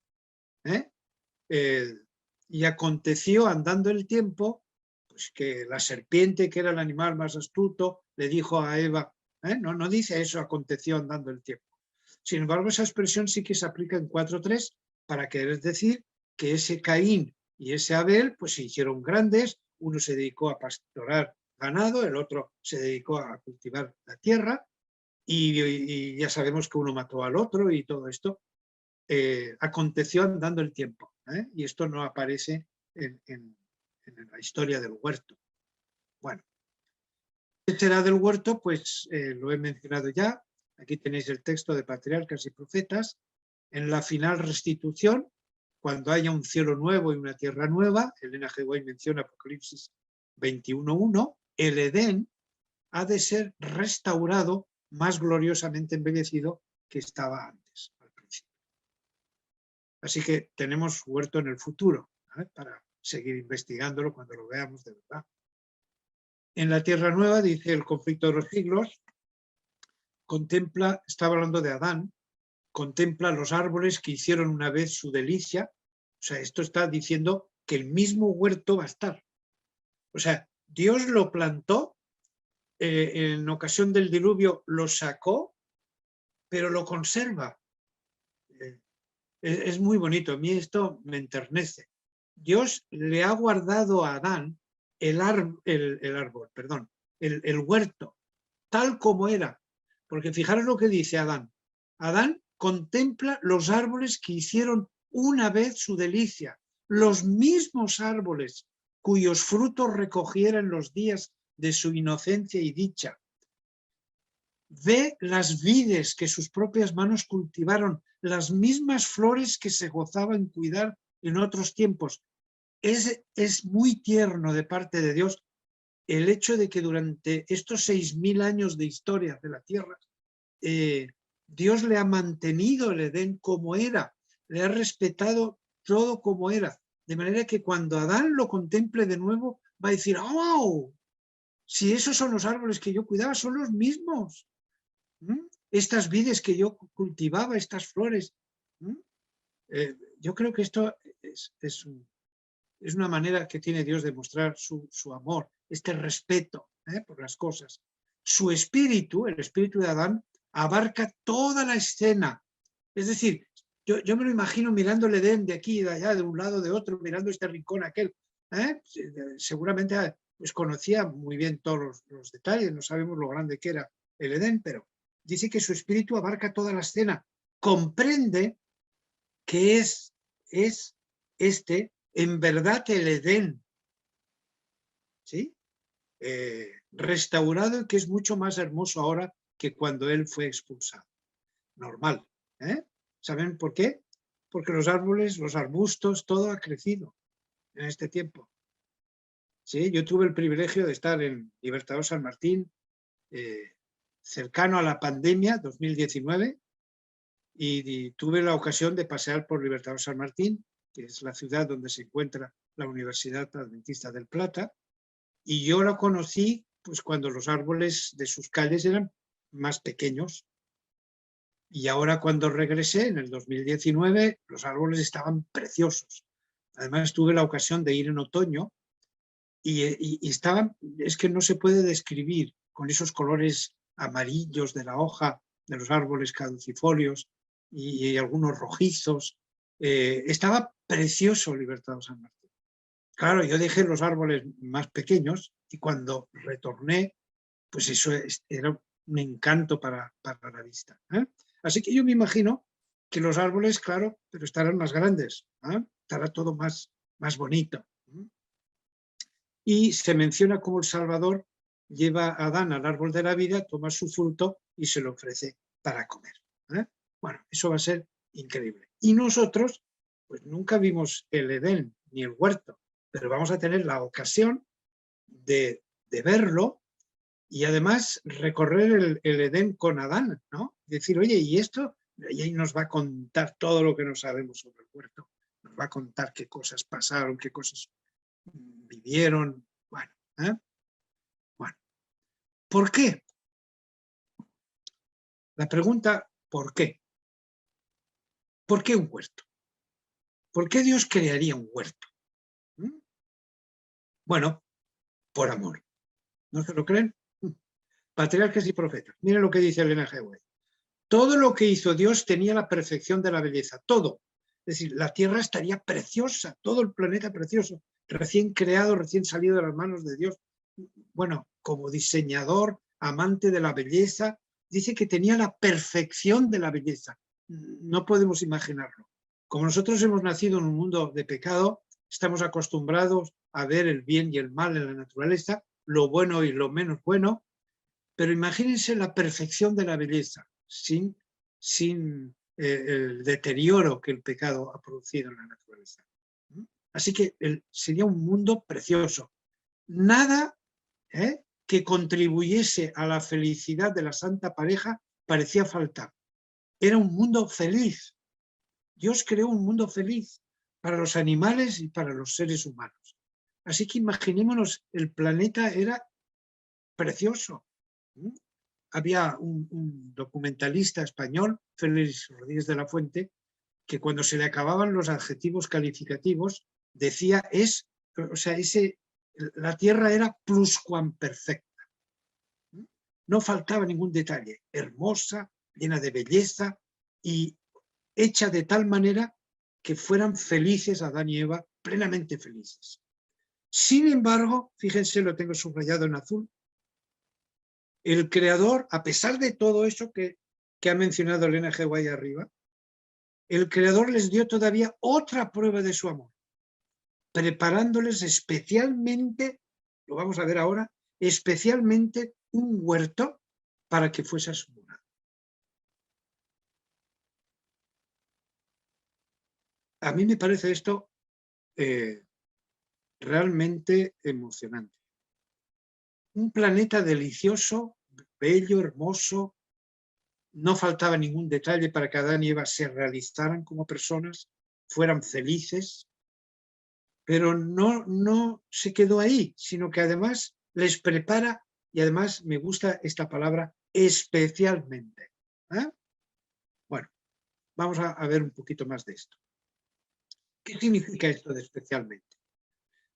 y aconteció andando el tiempo, pues que la serpiente, que era el animal más astuto, le dijo a Eva, no dice eso, aconteció andando el tiempo. Sin embargo, esa expresión sí que se aplica en 4.3 para querer decir que ese Caín y ese Abel pues se hicieron grandes, uno se dedicó a pastorar ganado, el otro se dedicó a cultivar la tierra y ya sabemos que uno mató al otro y todo esto aconteció andando el tiempo, y esto no aparece en la historia del huerto. Bueno, ¿qué será del huerto? Pues lo he mencionado ya. Aquí tenéis el texto de Patriarcas y Profetas. En la final restitución, cuando haya un cielo nuevo y una tierra nueva, Elena G. White menciona Apocalipsis 21.1, el Edén ha de ser restaurado más gloriosamente embellecido que estaba antes, al principio. Así que tenemos huerto en el futuro, para seguir investigándolo cuando lo veamos de verdad. En la tierra nueva, dice el conflicto de los siglos, contempla, estaba hablando de Adán, contempla los árboles que hicieron una vez su delicia. O sea, esto está diciendo que el mismo huerto va a estar. O sea, Dios lo plantó, en ocasión del diluvio lo sacó, pero lo conserva. Es muy bonito, a mí esto me enternece. Dios le ha guardado a Adán el huerto, tal como era. Porque fijaros lo que dice Adán. Adán contempla los árboles que hicieron una vez su delicia, los mismos árboles cuyos frutos recogiera en los días de su inocencia y dicha. Ve las vides que sus propias manos cultivaron, las mismas flores que se gozaba en cuidar en otros tiempos. Es muy tierno de parte de Dios el hecho de que durante estos 6.000 años de historia de la tierra, Dios le ha mantenido el Edén como era, le ha respetado todo como era, de manera que cuando Adán lo contemple de nuevo va a decir, ¡oh! Si esos son los árboles que yo cuidaba, son los mismos. Estas vides que yo cultivaba, estas flores. Yo creo que esto es una manera que tiene Dios de mostrar su amor, este respeto por las cosas. Su espíritu, el espíritu de Adán, abarca toda la escena. Es decir, yo me lo imagino mirando el Edén de aquí y de allá, de un lado, de otro, mirando este rincón, aquel. Seguramente pues conocía muy bien todos los detalles, no sabemos lo grande que era el Edén, pero dice que su espíritu abarca toda la escena, comprende que es en verdad el Edén, ¿sí? Restaurado y que es mucho más hermoso ahora que cuando él fue expulsado. Normal. ¿Saben por qué? Porque los árboles, los arbustos, todo ha crecido en este tiempo. ¿sí? Yo tuve el privilegio de estar en Libertador San Martín, cercano a la pandemia, 2019, y tuve la ocasión de pasear por Libertador San Martín, que es la ciudad donde se encuentra la Universidad Adventista del Plata, y yo la conocí pues, cuando los árboles de sus calles eran más pequeños. Y ahora cuando regresé, en el 2019, los árboles estaban preciosos. Además tuve la ocasión de ir en otoño y estaban, es que no se puede describir, con esos colores amarillos de la hoja de los árboles caducifolios y algunos rojizos. Estaba precioso Libertador San Martín. Claro, yo dejé los árboles más pequeños y cuando retorné, pues eso era un encanto para la vista. Así que yo me imagino que los árboles, claro, pero estarán más grandes, estará todo más bonito. Y se menciona cómo el Salvador lleva a Adán al árbol de la vida, toma su fruto y se lo ofrece para comer. Bueno, eso va a ser increíble. Y nosotros, pues nunca vimos el Edén ni el huerto, pero vamos a tener la ocasión de verlo y además recorrer el Edén con Adán, ¿no? Decir, oye, ¿y esto? Y ahí nos va a contar todo lo que no sabemos sobre el huerto. Nos va a contar qué cosas pasaron, qué cosas vivieron. Bueno, bueno. ¿Por qué? La pregunta, ¿por qué? ¿Por qué un huerto? ¿Por qué Dios crearía un huerto? Bueno, por amor. ¿No se lo creen? Patriarcas y profetas. Miren lo que dice Elena G. White. Todo lo que hizo Dios tenía la perfección de la belleza, todo. Es decir, la tierra estaría preciosa, todo el planeta precioso, recién creado, recién salido de las manos de Dios. Bueno, como diseñador, amante de la belleza, dice que tenía la perfección de la belleza. No podemos imaginarlo. Como nosotros hemos nacido en un mundo de pecado, estamos acostumbrados a ver el bien y el mal en la naturaleza, lo bueno y lo menos bueno, pero imagínense la perfección de la belleza, sin el deterioro que el pecado ha producido en la naturaleza. Así que sería un mundo precioso. Nada que contribuyese a la felicidad de la santa pareja parecía faltar. Era un mundo feliz. Dios creó un mundo feliz para los animales y para los seres humanos. Así que imaginémonos, el planeta era precioso. Había un documentalista español, Félix Rodríguez de la Fuente, que cuando se le acababan los adjetivos calificativos decía, la Tierra era pluscuamperfecta. No faltaba ningún detalle, hermosa, llena de belleza y hecha de tal manera que fueran felices Adán y Eva, plenamente felices. Sin embargo, fíjense, lo tengo subrayado en azul, el Creador, a pesar de todo eso que ha mencionado Elena G. White arriba, el Creador les dio todavía otra prueba de su amor, preparándoles especialmente, lo vamos a ver ahora, especialmente un huerto para que fuese a su morada. A mí me parece esto realmente emocionante. Un planeta delicioso, bello, hermoso, no faltaba ningún detalle para que Adán y Eva se realizaran como personas, fueran felices, pero no se quedó ahí, sino que además les prepara, y además me gusta esta palabra, especialmente. Bueno, vamos a ver un poquito más de esto. ¿Qué significa esto de especialmente?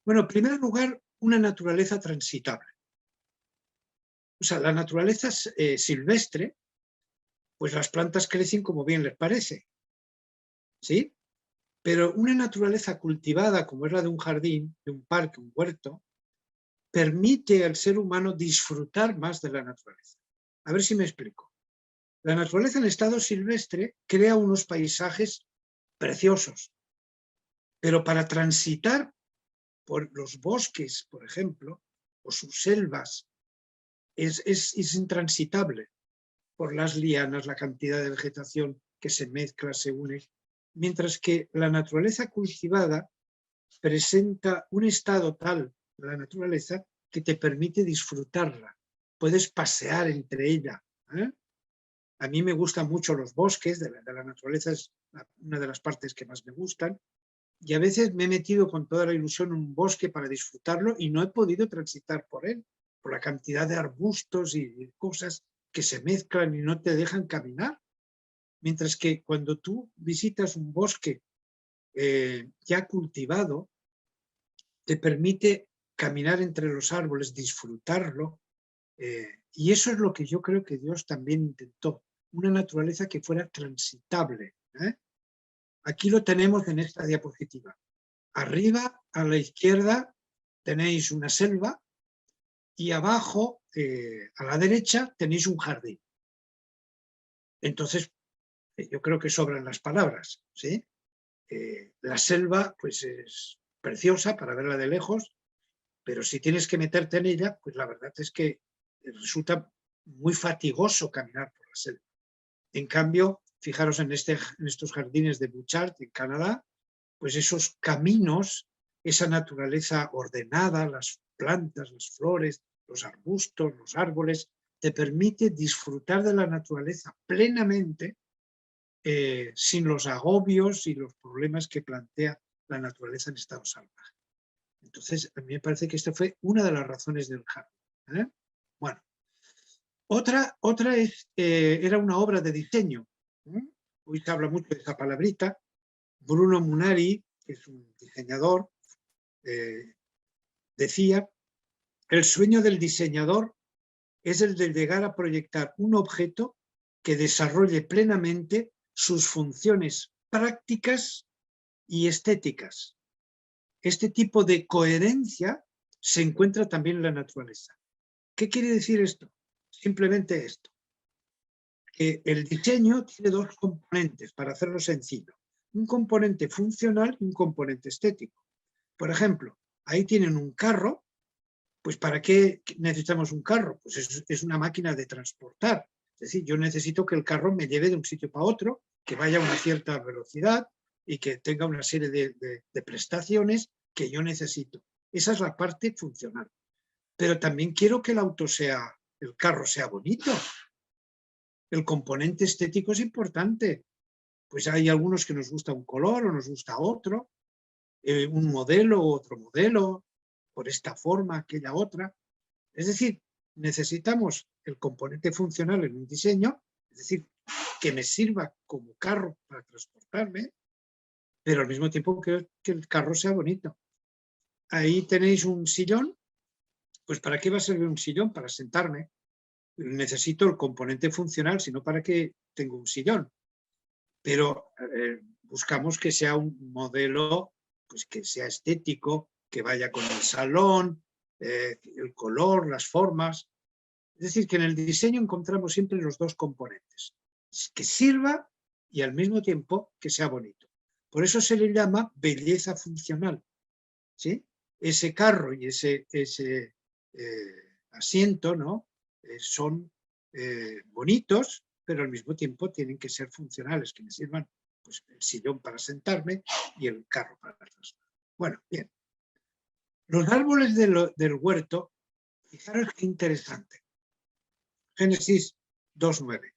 Bueno, en primer lugar, una naturaleza transitable. O sea, la naturaleza silvestre, pues las plantas crecen como bien les parece, ¿sí? Pero una naturaleza cultivada, como es la de un jardín, de un parque, un huerto, permite al ser humano disfrutar más de la naturaleza. A ver si me explico. La naturaleza en estado silvestre crea unos paisajes preciosos, pero para transitar por los bosques, por ejemplo, o sus selvas, es intransitable por las lianas, la cantidad de vegetación que se mezcla, se une, mientras que la naturaleza cultivada presenta un estado tal de la naturaleza que te permite disfrutarla. Puedes pasear entre ella. A mí me gustan mucho los bosques, de la naturaleza es una de las partes que más me gustan, y a veces me he metido con toda la ilusión en un bosque para disfrutarlo y no he podido transitar por él, por la cantidad de arbustos y cosas que se mezclan y no te dejan caminar. Mientras que cuando tú visitas un bosque ya cultivado, te permite caminar entre los árboles, disfrutarlo, y eso es lo que yo creo que Dios también intentó, una naturaleza que fuera transitable. Aquí lo tenemos en esta diapositiva. Arriba, a la izquierda, tenéis una selva y abajo, a la derecha, tenéis un jardín. Entonces, yo creo que sobran las palabras, ¿sí? La selva pues es preciosa para verla de lejos, pero si tienes que meterte en ella, pues la verdad es que resulta muy fatigoso caminar por la selva. En cambio, fijaros en estos jardines de Butchart, en Canadá, pues esos caminos, esa naturaleza ordenada, las plantas, las flores, los arbustos, los árboles, te permite disfrutar de la naturaleza plenamente, sin los agobios y los problemas que plantea la naturaleza en estado salvaje. Entonces, a mí me parece que esta fue una de las razones del jardín. Bueno, otra era una obra de diseño. Hoy se habla mucho de esa palabrita. Bruno Munari, que es un diseñador, decía: el sueño del diseñador es el de llegar a proyectar un objeto que desarrolle plenamente sus funciones prácticas y estéticas. Este tipo de coherencia se encuentra también en la naturaleza. ¿Qué quiere decir esto? Simplemente esto, que el diseño tiene dos componentes, para hacerlo sencillo: un componente funcional y un componente estético. Por ejemplo, ahí tienen un carro. Pues ¿para qué necesitamos un carro? Pues es una máquina de transportar. Es decir, yo necesito que el carro me lleve de un sitio para otro, que vaya a una cierta velocidad y que tenga una serie de prestaciones que yo necesito. Esa es la parte funcional. Pero también quiero que el carro sea bonito. El componente estético es importante. Pues hay algunos que nos gusta un color o nos gusta otro, un modelo u otro modelo, por esta forma, aquella otra. Es decir, necesitamos el componente funcional en un diseño, es decir, que me sirva como carro para transportarme, pero al mismo tiempo que el carro sea bonito. Ahí tenéis un sillón. Pues ¿para qué va a servir un sillón? Para sentarme. Necesito el componente funcional, sino ¿para qué tengo un sillón? Pero buscamos que sea un modelo, pues que sea estético, que vaya con el salón, el color, las formas. Es decir, que en el diseño encontramos siempre los dos componentes, que sirva y al mismo tiempo que sea bonito. Por eso se le llama belleza funcional, ¿sí? Ese carro y ese asiento, ¿no? Son bonitos, pero al mismo tiempo tienen que ser funcionales, que me sirvan, pues, el sillón para sentarme y el carro para transportar. Bueno, bien. Los árboles del huerto, fijaros qué interesante. Génesis 2:9.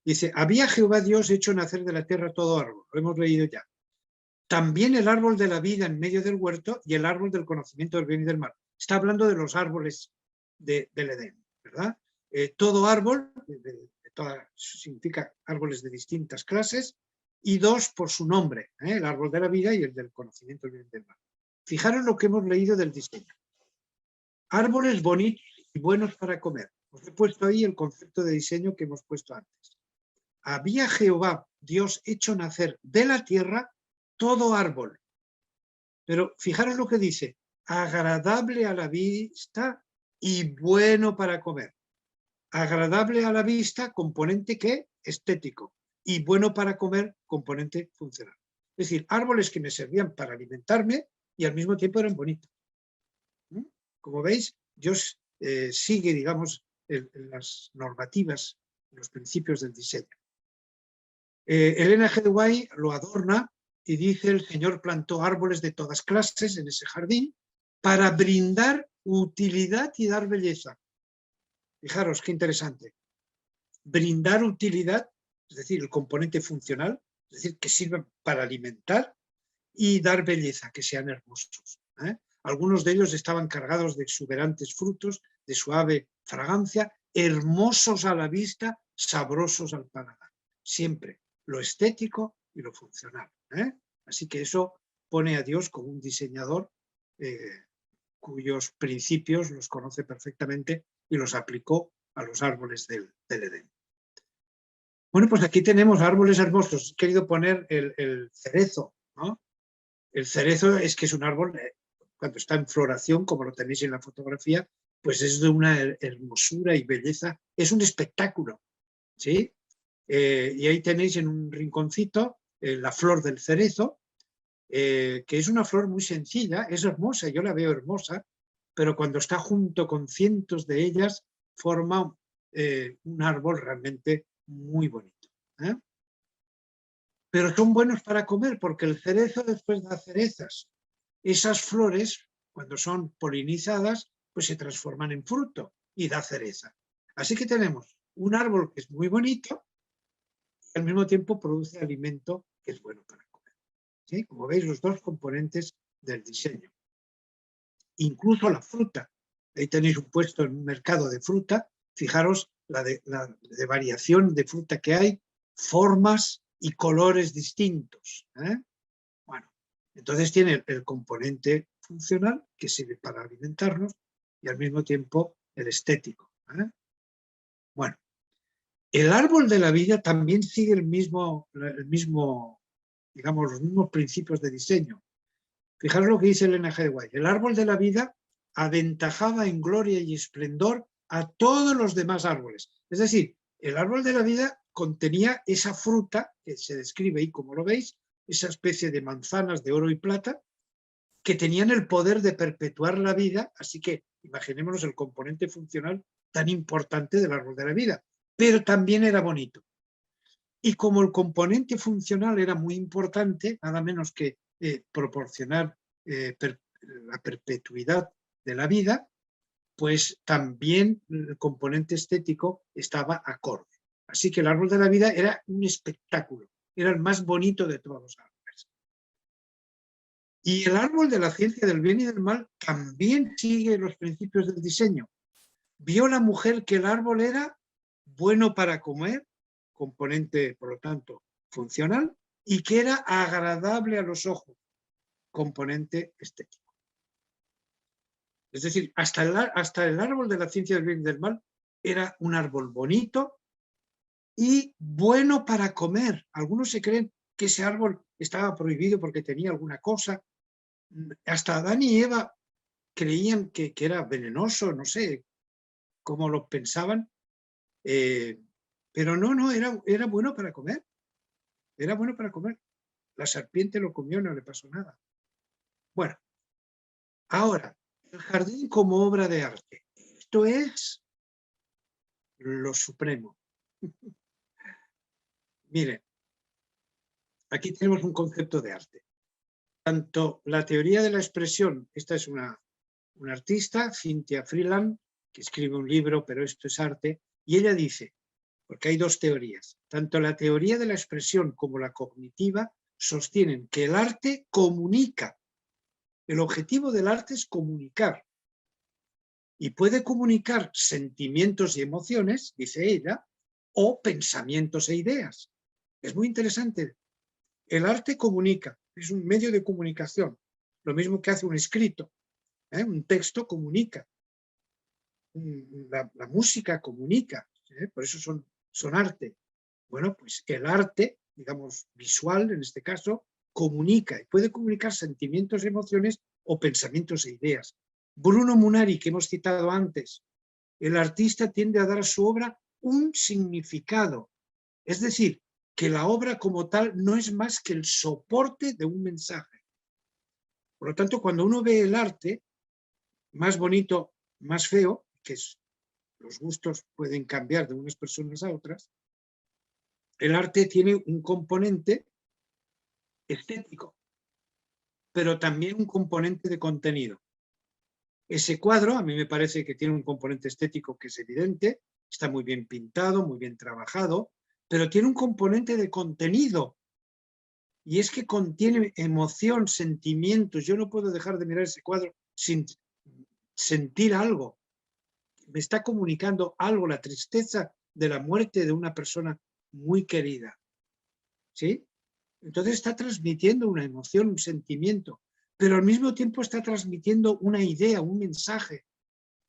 Dice: había Jehová Dios hecho nacer de la tierra todo árbol. Lo hemos leído ya. También el árbol de la vida en medio del huerto y el árbol del conocimiento del bien y del mal. Está hablando de los árboles del Edén, ¿verdad? Todo árbol, significa árboles de distintas clases, y dos por su nombre, el árbol de la vida y el del conocimiento del bien y del mal. Fijaros lo que hemos leído del diseño. Árboles bonitos y buenos para comer. Os he puesto ahí el concepto de diseño que hemos puesto antes. Había Jehová Dios hecho nacer de la tierra todo árbol. Pero fijaros lo que dice: agradable a la vista y bueno para comer. Agradable a la vista, componente ¿qué? Estético. Y bueno para comer, componente funcional. Es decir, árboles que me servían para alimentarme y al mismo tiempo eran bonitos. Como veis, Dios sigue, digamos, las normativas, los principios del diseño. Elena G. de White lo adorna y dice: el Señor plantó árboles de todas clases en ese jardín para brindar utilidad y dar belleza. Fijaros qué interesante. Brindar utilidad, es decir, el componente funcional, es decir, que sirven para alimentar, y dar belleza, que sean hermosos. Algunos de ellos estaban cargados de exuberantes frutos, de suave fragancia, hermosos a la vista, sabrosos al paladar. Siempre lo estético y lo funcional. Así que eso pone a Dios como un diseñador cuyos principios los conoce perfectamente y los aplicó a los árboles del Edén. Bueno, pues aquí tenemos árboles hermosos. He querido poner el cerezo, ¿no? El cerezo es que es un árbol, cuando está en floración, como lo tenéis en la fotografía, pues es de una hermosura y belleza, es un espectáculo, ¿sí? Y ahí tenéis en un rinconcito la flor del cerezo, que es una flor muy sencilla, es hermosa, yo la veo hermosa, pero cuando está junto con cientos de ellas, forma un árbol realmente muy bonito. Pero son buenos para comer, porque el cerezo después da cerezas. Esas flores, cuando son polinizadas, pues se transforman en fruto y da cereza. Así que tenemos un árbol que es muy bonito y al mismo tiempo produce alimento que es bueno para comer. ¿Sí? Como veis, los dos componentes del diseño. Incluso la fruta. Ahí tenéis un puesto en un mercado de fruta. Fijaros la de variación de fruta que hay, formas y colores distintos. Bueno, entonces tiene el componente funcional, que sirve para alimentarnos, y al mismo tiempo el estético. Bueno, el árbol de la vida también sigue el mismo, digamos, los mismos principios de diseño. Fijaros lo que dice Elena G. White. El árbol de la vida aventajaba en gloria y esplendor a todos los demás árboles. Es decir, el árbol de la vida contenía esa fruta, que se describe ahí como lo veis, esa especie de manzanas de oro y plata, que tenían el poder de perpetuar la vida, así que imaginémonos el componente funcional tan importante del árbol de la vida, pero también era bonito. Y como el componente funcional era muy importante, nada menos que proporcionar la perpetuidad de la vida, pues también el componente estético estaba acorde. Así que el árbol de la vida era un espectáculo, era el más bonito de todos los árboles. Y el árbol de la ciencia del bien y del mal también sigue los principios del diseño. Vio la mujer que el árbol era bueno para comer, componente, por lo tanto, funcional, y que era agradable a los ojos, componente estético. Es decir, hasta el árbol de la ciencia del bien y del mal era un árbol bonito y bueno para comer. Algunos se creen que ese árbol estaba prohibido porque tenía alguna cosa. Hasta Adán y Eva creían que era venenoso, no sé cómo lo pensaban, pero no, era bueno para comer. Era bueno para comer. La serpiente lo comió, no le pasó nada. Bueno, ahora, el jardín como obra de arte. Esto es lo supremo. Miren, aquí tenemos un concepto de arte. Tanto la teoría de la expresión, esta es una artista, Cynthia Freeland, que escribe un libro, pero esto es arte, y ella dice, porque hay dos teorías, tanto la teoría de la expresión como la cognitiva sostienen que el arte comunica. El objetivo del arte es comunicar. Y puede comunicar sentimientos y emociones, dice ella, o pensamientos e ideas. Es muy interesante. El arte comunica, es un medio de comunicación. Lo mismo que hace un escrito. Un texto comunica. La música comunica. Por eso son arte. Bueno, pues el arte, digamos visual en este caso, comunica y puede comunicar sentimientos, emociones o pensamientos e ideas. Bruno Munari, que hemos citado antes, el artista tiende a dar a su obra un significado. Es decir, que la obra como tal no es más que el soporte de un mensaje. Por lo tanto, cuando uno ve el arte, más bonito, más feo, que los gustos pueden cambiar de unas personas a otras, el arte tiene un componente estético, pero también un componente de contenido. Ese cuadro a mí me parece que tiene un componente estético que es evidente, está muy bien pintado, muy bien trabajado, pero tiene un componente de contenido. Y es que contiene emoción, sentimientos. Yo no puedo dejar de mirar ese cuadro sin sentir algo. Me está comunicando algo, la tristeza de la muerte de una persona muy querida. ¿Sí? Entonces está transmitiendo una emoción, un sentimiento, pero al mismo tiempo está transmitiendo una idea, un mensaje.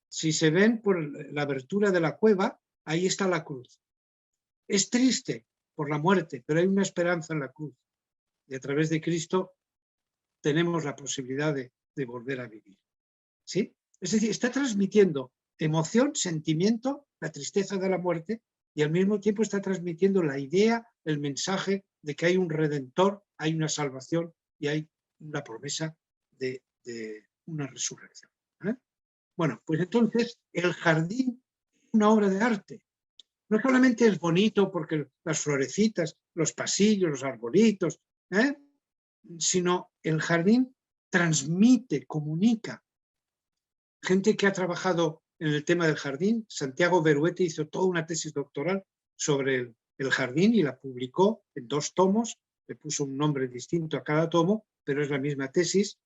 Si se ven por la abertura de la cueva, ahí está la cruz. Es triste por la muerte, pero hay una esperanza en la cruz. Y a través de Cristo tenemos la posibilidad de volver a vivir. ¿Sí? Es decir, está transmitiendo emoción, sentimiento, la tristeza de la muerte, y al mismo tiempo está transmitiendo la idea, el mensaje de que hay un redentor, hay una salvación y hay una promesa de una resurrección. ¿Eh? Bueno, pues entonces el jardín es una obra de arte. No solamente es bonito porque las florecitas, los pasillos, los arbolitos, sino el jardín transmite, comunica. Gente que ha trabajado en el tema del jardín, Santiago Beruete hizo toda una tesis doctoral sobre el jardín y la publicó en 2 tomos, le puso un nombre distinto a cada tomo, pero es la misma tesis.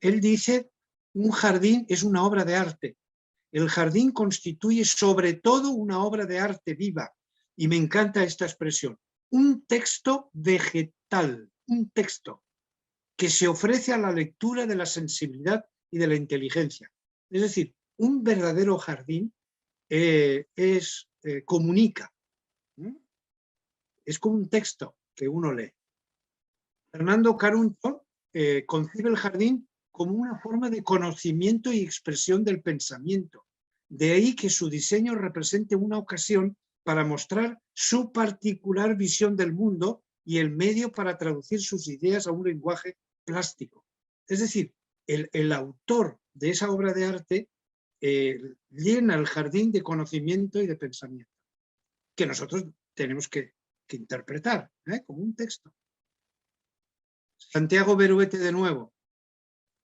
Él dice, un jardín es una obra de arte. El jardín constituye sobre todo una obra de arte viva, y me encanta esta expresión, un texto vegetal, un texto que se ofrece a la lectura de la sensibilidad y de la inteligencia. Es decir, un verdadero jardín comunica. Es como un texto que uno lee. Fernando Carunto concibe el jardín como una forma de conocimiento y expresión del pensamiento. De ahí que su diseño represente una ocasión para mostrar su particular visión del mundo y el medio para traducir sus ideas a un lenguaje plástico. Es decir, el autor de esa obra de arte llena el jardín de conocimiento y de pensamiento, que nosotros tenemos que interpretar como un texto. Santiago Beruete de nuevo.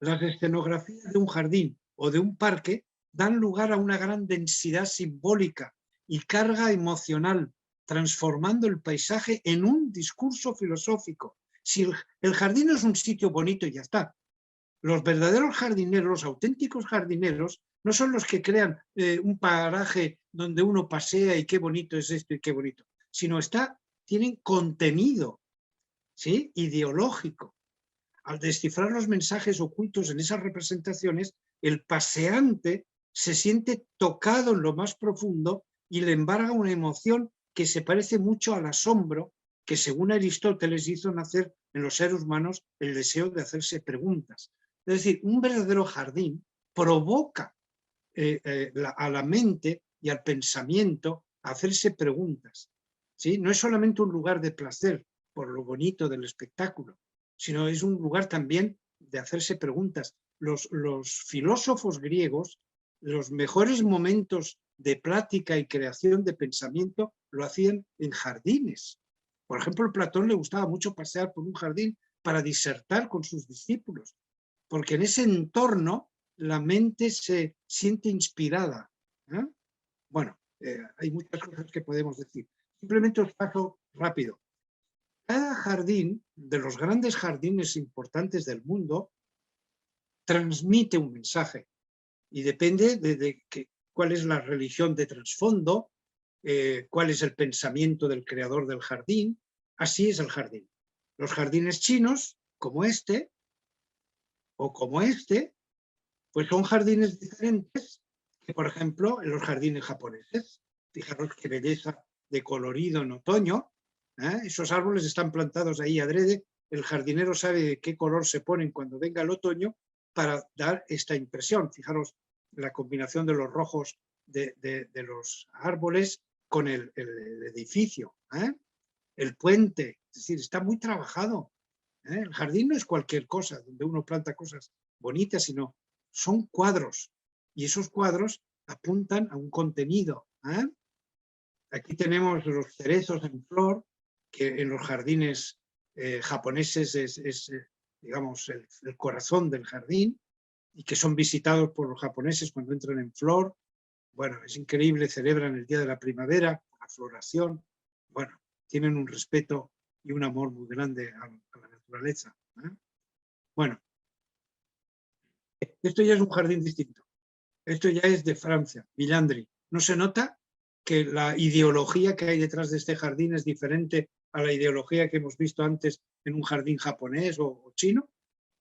Las escenografías de un jardín o de un parque dan lugar a una gran densidad simbólica y carga emocional, transformando el paisaje en un discurso filosófico. Si el jardín es un sitio bonito y ya está. Los verdaderos jardineros, los auténticos jardineros, no son los que crean un paraje donde uno pasea y qué bonito es esto y qué bonito, sino tienen contenido, ¿sí? Ideológico. Al descifrar los mensajes ocultos en esas representaciones, el paseante se siente tocado en lo más profundo y le embarga una emoción que se parece mucho al asombro que, según Aristóteles, hizo nacer en los seres humanos el deseo de hacerse preguntas. Es decir, un verdadero jardín provoca a la mente y al pensamiento a hacerse preguntas. ¿Sí? No es solamente un lugar de placer por lo bonito del espectáculo, sino es un lugar también de hacerse preguntas. Los filósofos griegos, los mejores momentos de plática y creación de pensamiento lo hacían en jardines. Por ejemplo, a Platón le gustaba mucho pasear por un jardín para disertar con sus discípulos, porque en ese entorno la mente se siente inspirada. Bueno, hay muchas cosas que podemos decir. Simplemente os paso rápido. Cada jardín, de los grandes jardines importantes del mundo, transmite un mensaje y depende de cuál es la religión de trasfondo, cuál es el pensamiento del creador del jardín. Así es el jardín. Los jardines chinos, como este, o como este, pues son jardines diferentes que, por ejemplo, en los jardines japoneses. Fijaros qué belleza de colorido en otoño. Esos árboles están plantados ahí adrede. El jardinero sabe de qué color se ponen cuando venga el otoño para dar esta impresión. Fijaros la combinación de los rojos de los árboles con el edificio, el puente. Es decir, está muy trabajado. El jardín no es cualquier cosa donde uno planta cosas bonitas, sino son cuadros. Y esos cuadros apuntan a un contenido. Aquí tenemos los cerezos en flor, que en los jardines japoneses es digamos, el corazón del jardín. y que son visitados por los japoneses cuando entran en flor. Bueno, es increíble, celebran el día de la primavera, la floración. Bueno, tienen un respeto y un amor muy grande a la naturaleza. Bueno, esto ya es un jardín distinto. Esto ya es de Francia, Villandry. ¿No se nota que la ideología que hay detrás de este jardín es diferente a la ideología que hemos visto antes en un jardín japonés o chino?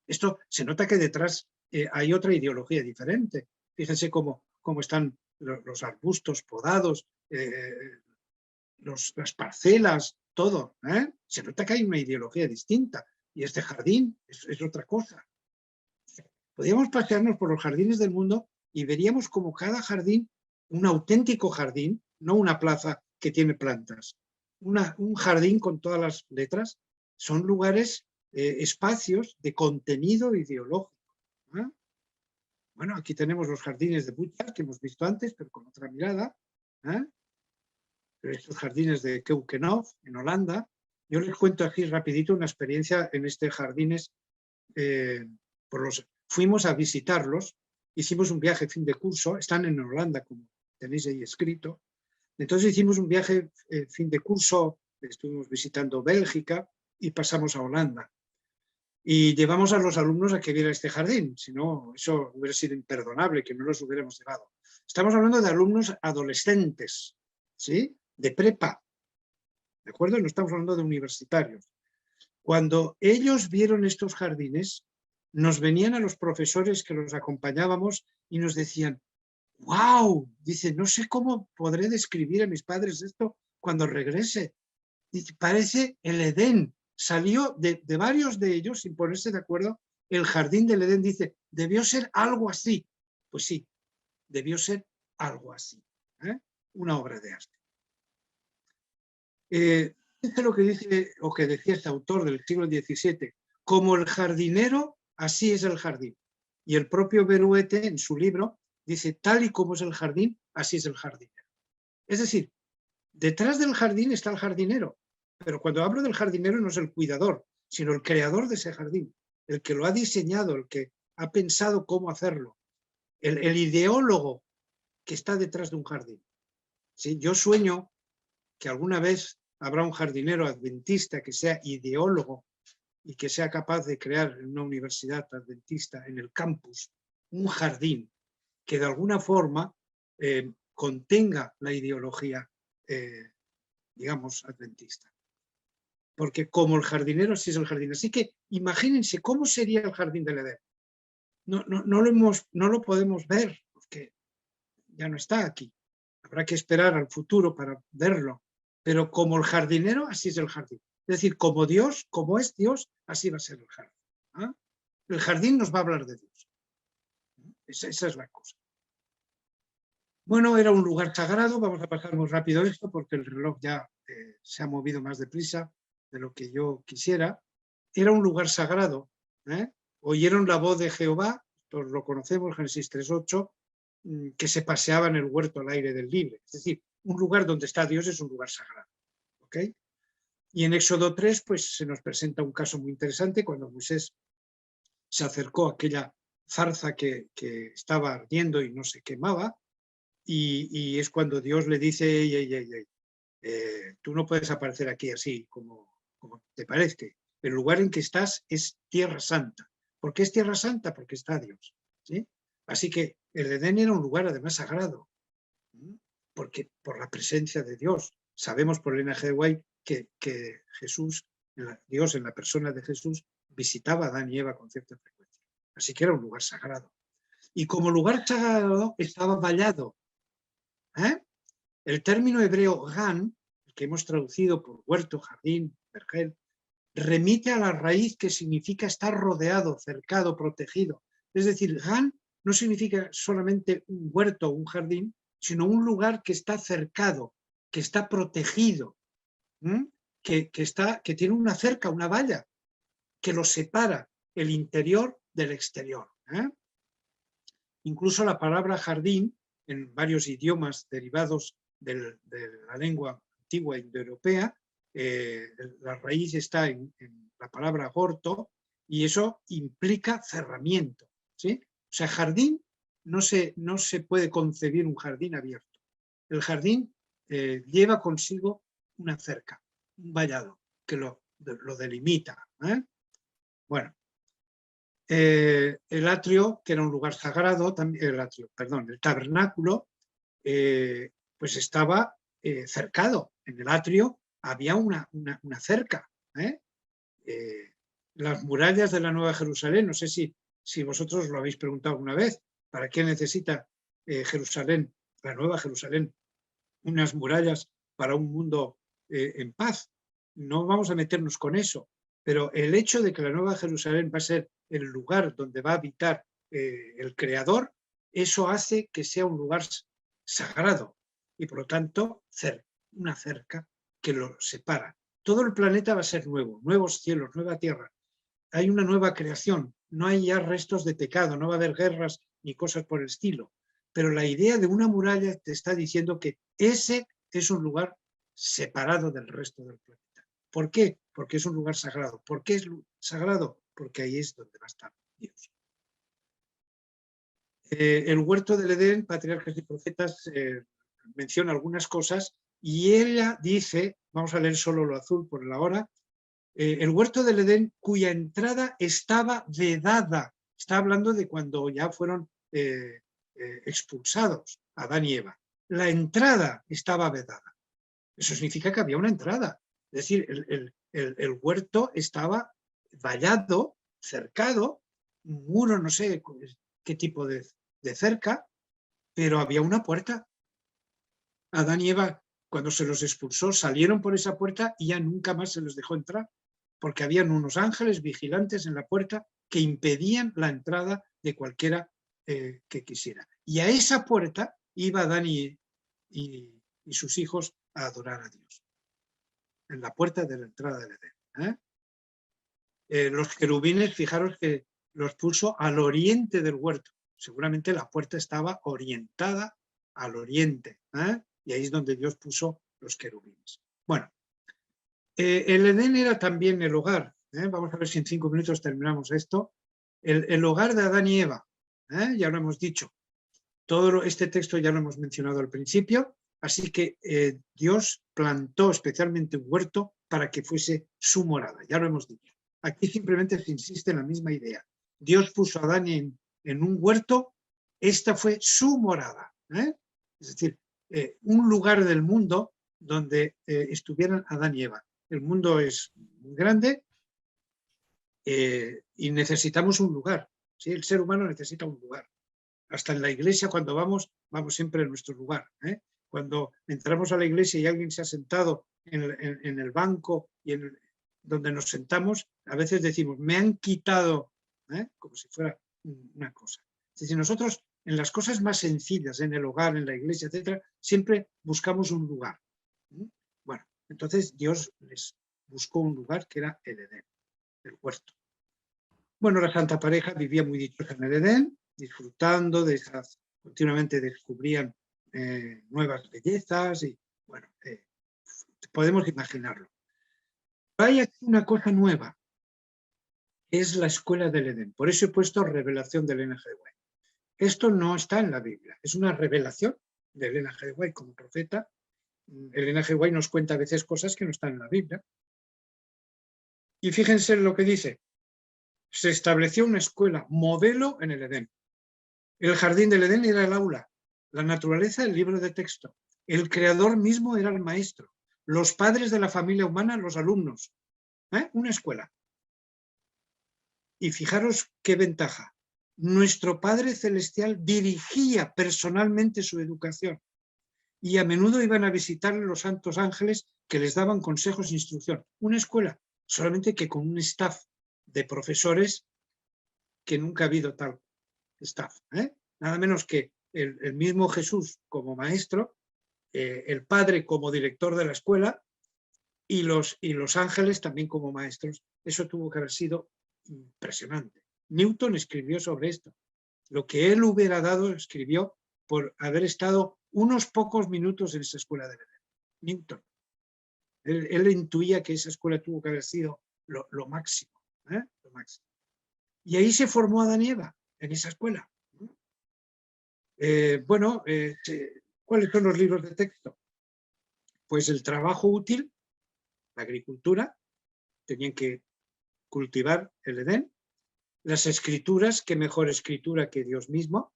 Esto se nota que detrás hay otra ideología diferente. Fíjense cómo están los arbustos podados, las parcelas, todo. Se nota que hay una ideología distinta. Y este jardín es otra cosa. Podríamos pasearnos por los jardines del mundo y veríamos como cada jardín, un auténtico jardín, no una plaza que tiene plantas. Un jardín con todas las letras, son lugares, espacios de contenido ideológico. Bueno, aquí tenemos los jardines de Butjas que hemos visto antes, pero con otra mirada. Estos jardines de Keukenhof, en Holanda. Yo les cuento aquí rapidito una experiencia en estos jardines. Fuimos a visitarlos, hicimos un viaje fin de curso, están en Holanda, como tenéis ahí escrito. Entonces hicimos un viaje fin de curso, estuvimos visitando Bélgica y pasamos a Holanda. Y llevamos a los alumnos a que vieran este jardín, si no, eso hubiera sido imperdonable, que no los hubiéramos llevado. Estamos hablando de alumnos adolescentes, ¿sí? De prepa, ¿de acuerdo? No estamos hablando de universitarios. Cuando ellos vieron estos jardines, nos venían a los profesores que los acompañábamos y nos decían, ¡wow! Dice, no sé cómo podré describir a mis padres esto cuando regrese. Dice, parece el Edén. Salió de varios de ellos, sin ponerse de acuerdo, el jardín del Edén. Dice, debió ser algo así. Pues sí, debió ser algo así. Una obra de arte. Dice lo que dice, o que decía este autor del siglo XVII, como el jardinero, así es el jardín. Y el propio Beruete, en su libro, dice, tal y como es el jardín, así es el jardinero. Es decir, detrás del jardín está el jardinero, pero cuando hablo del jardinero no es el cuidador, sino el creador de ese jardín, el que lo ha diseñado, el que ha pensado cómo hacerlo, el ideólogo que está detrás de un jardín. ¿Sí? Yo sueño que alguna vez habrá un jardinero adventista que sea ideólogo y que sea capaz de crear en una universidad adventista, en el campus, un jardín que de alguna forma contenga la ideología, digamos, adventista. Porque como el jardinero, sí es el jardín. Así que imagínense cómo sería el jardín del Edén. No lo podemos ver, porque ya no está aquí. Habrá que esperar al futuro para verlo. Pero como el jardinero, así es el jardín. Es decir, como Dios, como es Dios, así va a ser el jardín. El jardín nos va a hablar de Dios. Esa es la cosa. Bueno, era un lugar sagrado. Vamos a pasar muy rápido esto porque el reloj ya se ha movido más deprisa de lo que yo quisiera. Era un lugar sagrado. Oyeron la voz de Jehová, todos lo conocemos, Génesis 3:8, que se paseaba en el huerto al aire del libre. Es decir, un lugar donde está Dios es un lugar sagrado. ¿Okay? Y en Éxodo 3 pues, se nos presenta un caso muy interesante cuando Moisés se acercó a aquella zarza que estaba ardiendo y no se quemaba, y es cuando Dios le dice, tú no puedes aparecer aquí así como te parezca. El lugar en que estás es tierra santa. ¿Por qué es tierra santa? Porque está Dios. ¿Sí? Así que el Edén era un lugar además sagrado, porque por la presencia de Dios. Sabemos por Elena G. White que Jesús, Dios en la persona de Jesús, visitaba a Adán y Eva con cierta frecuencia. Así que era un lugar sagrado. Y como lugar sagrado estaba vallado. El término hebreo gan, que hemos traducido por huerto, jardín, vergel, remite a la raíz que significa estar rodeado, cercado, protegido. Es decir, gan no significa solamente un huerto o un jardín, sino un lugar que está cercado, que está protegido, que tiene una cerca, una valla, que lo separa el interior del exterior. Incluso la palabra jardín, en varios idiomas derivados de la lengua antigua indoeuropea, la raíz está en la palabra gorto, y eso implica cerramiento. ¿Sí? O sea, jardín no se puede concebir un jardín abierto. El jardín lleva consigo una cerca, un vallado, que lo delimita. Bueno, el atrio, que era un lugar sagrado, el tabernáculo, pues estaba cercado. En el atrio había una cerca. Las murallas de la Nueva Jerusalén, no sé si vosotros lo habéis preguntado alguna vez, ¿para qué necesita Jerusalén, la Nueva Jerusalén, unas murallas para un mundo en paz? No vamos a meternos con eso, pero el hecho de que la Nueva Jerusalén va a ser el lugar donde va a habitar el Creador, eso hace que sea un lugar sagrado y por lo tanto una cerca que lo separa. Todo el planeta va a ser nuevo, nuevos cielos, nueva tierra. Hay una nueva creación, no hay ya restos de pecado, no va a haber guerras ni cosas por el estilo. Pero la idea de una muralla te está diciendo que ese es un lugar separado del resto del planeta. ¿Por qué? Porque es un lugar sagrado. ¿Por qué es sagrado? Porque ahí es donde va a estar Dios. El huerto del Edén, Patriarcas y Profetas, menciona algunas cosas y ella dice, vamos a leer solo lo azul por la hora, el huerto del Edén cuya entrada estaba vedada. Está hablando de cuando ya fueron expulsados Adán y Eva. La entrada estaba vedada. Eso significa que había una entrada. Es decir, el huerto estaba vallado, cercado, un muro, no sé qué tipo de cerca, pero había una puerta. Adán y Eva, cuando se los expulsó, salieron por esa puerta y ya nunca más se los dejó entrar, porque habían unos ángeles vigilantes en la puerta que impedían la entrada de cualquiera que quisiera. Y a esa puerta iba Adán y sus hijos a adorar a Dios. En la puerta de la entrada del Edén. Los querubines, fijaros que los puso al oriente del huerto. Seguramente la puerta estaba orientada al oriente. Y ahí es donde Dios puso los querubines. Bueno, el Edén era también el hogar. Vamos a ver si en 5 minutos terminamos esto. El hogar de Adán y Eva. Ya lo hemos dicho. Todo este texto ya lo hemos mencionado al principio. Así que Dios plantó especialmente un huerto para que fuese su morada. Ya lo hemos dicho. Aquí simplemente se insiste en la misma idea. Dios puso a Adán en un huerto. Esta fue su morada. Es decir, un lugar del mundo donde estuvieran Adán y Eva. El mundo es muy grande y necesitamos un lugar. ¿Sí? El ser humano necesita un lugar. Hasta en la iglesia, cuando vamos siempre a nuestro lugar. Cuando entramos a la iglesia y alguien se ha sentado en el banco y donde nos sentamos, a veces decimos, me han quitado, como si fuera una cosa. Es decir, nosotros en las cosas más sencillas, en el hogar, en la iglesia, etcétera, siempre buscamos un lugar. Bueno, entonces Dios les buscó un lugar que era el Edén, el huerto. Bueno, la santa pareja vivía muy dichosa en el Edén, disfrutando de esas, continuamente descubrían nuevas bellezas y, bueno, podemos imaginarlo. Hay aquí una cosa nueva, es la escuela del Edén. Por eso he puesto revelación de Elena G. White. Esto no está en la Biblia, es una revelación de Elena G. White como profeta. Elena G. White nos cuenta a veces cosas que no están en la Biblia. Y fíjense en lo que dice. Se estableció una escuela modelo en el Edén. El jardín del Edén era el aula, la naturaleza el libro de texto, el creador mismo era el maestro, los padres de la familia humana los alumnos. Una escuela. Y fijaros qué ventaja. Nuestro Padre Celestial dirigía personalmente su educación y a menudo iban a visitarle los santos ángeles que les daban consejos e instrucción. Una escuela, solamente que con un staff de profesores que nunca ha habido tal staff. Nada menos que el mismo Jesús como maestro, el Padre como director de la escuela y los ángeles también como maestros. Eso tuvo que haber sido impresionante. Newton escribió sobre esto. Lo que él hubiera dado, escribió por haber estado unos pocos minutos en esa escuela de Edén. Newton. Él intuía que esa escuela tuvo que haber sido lo máximo. Lo máximo. Y ahí se formó Adán y Eva, en esa escuela. ¿Cuáles son los libros de texto? Pues el trabajo útil, la agricultura, tenían que cultivar el Edén, las escrituras, qué mejor escritura que Dios mismo,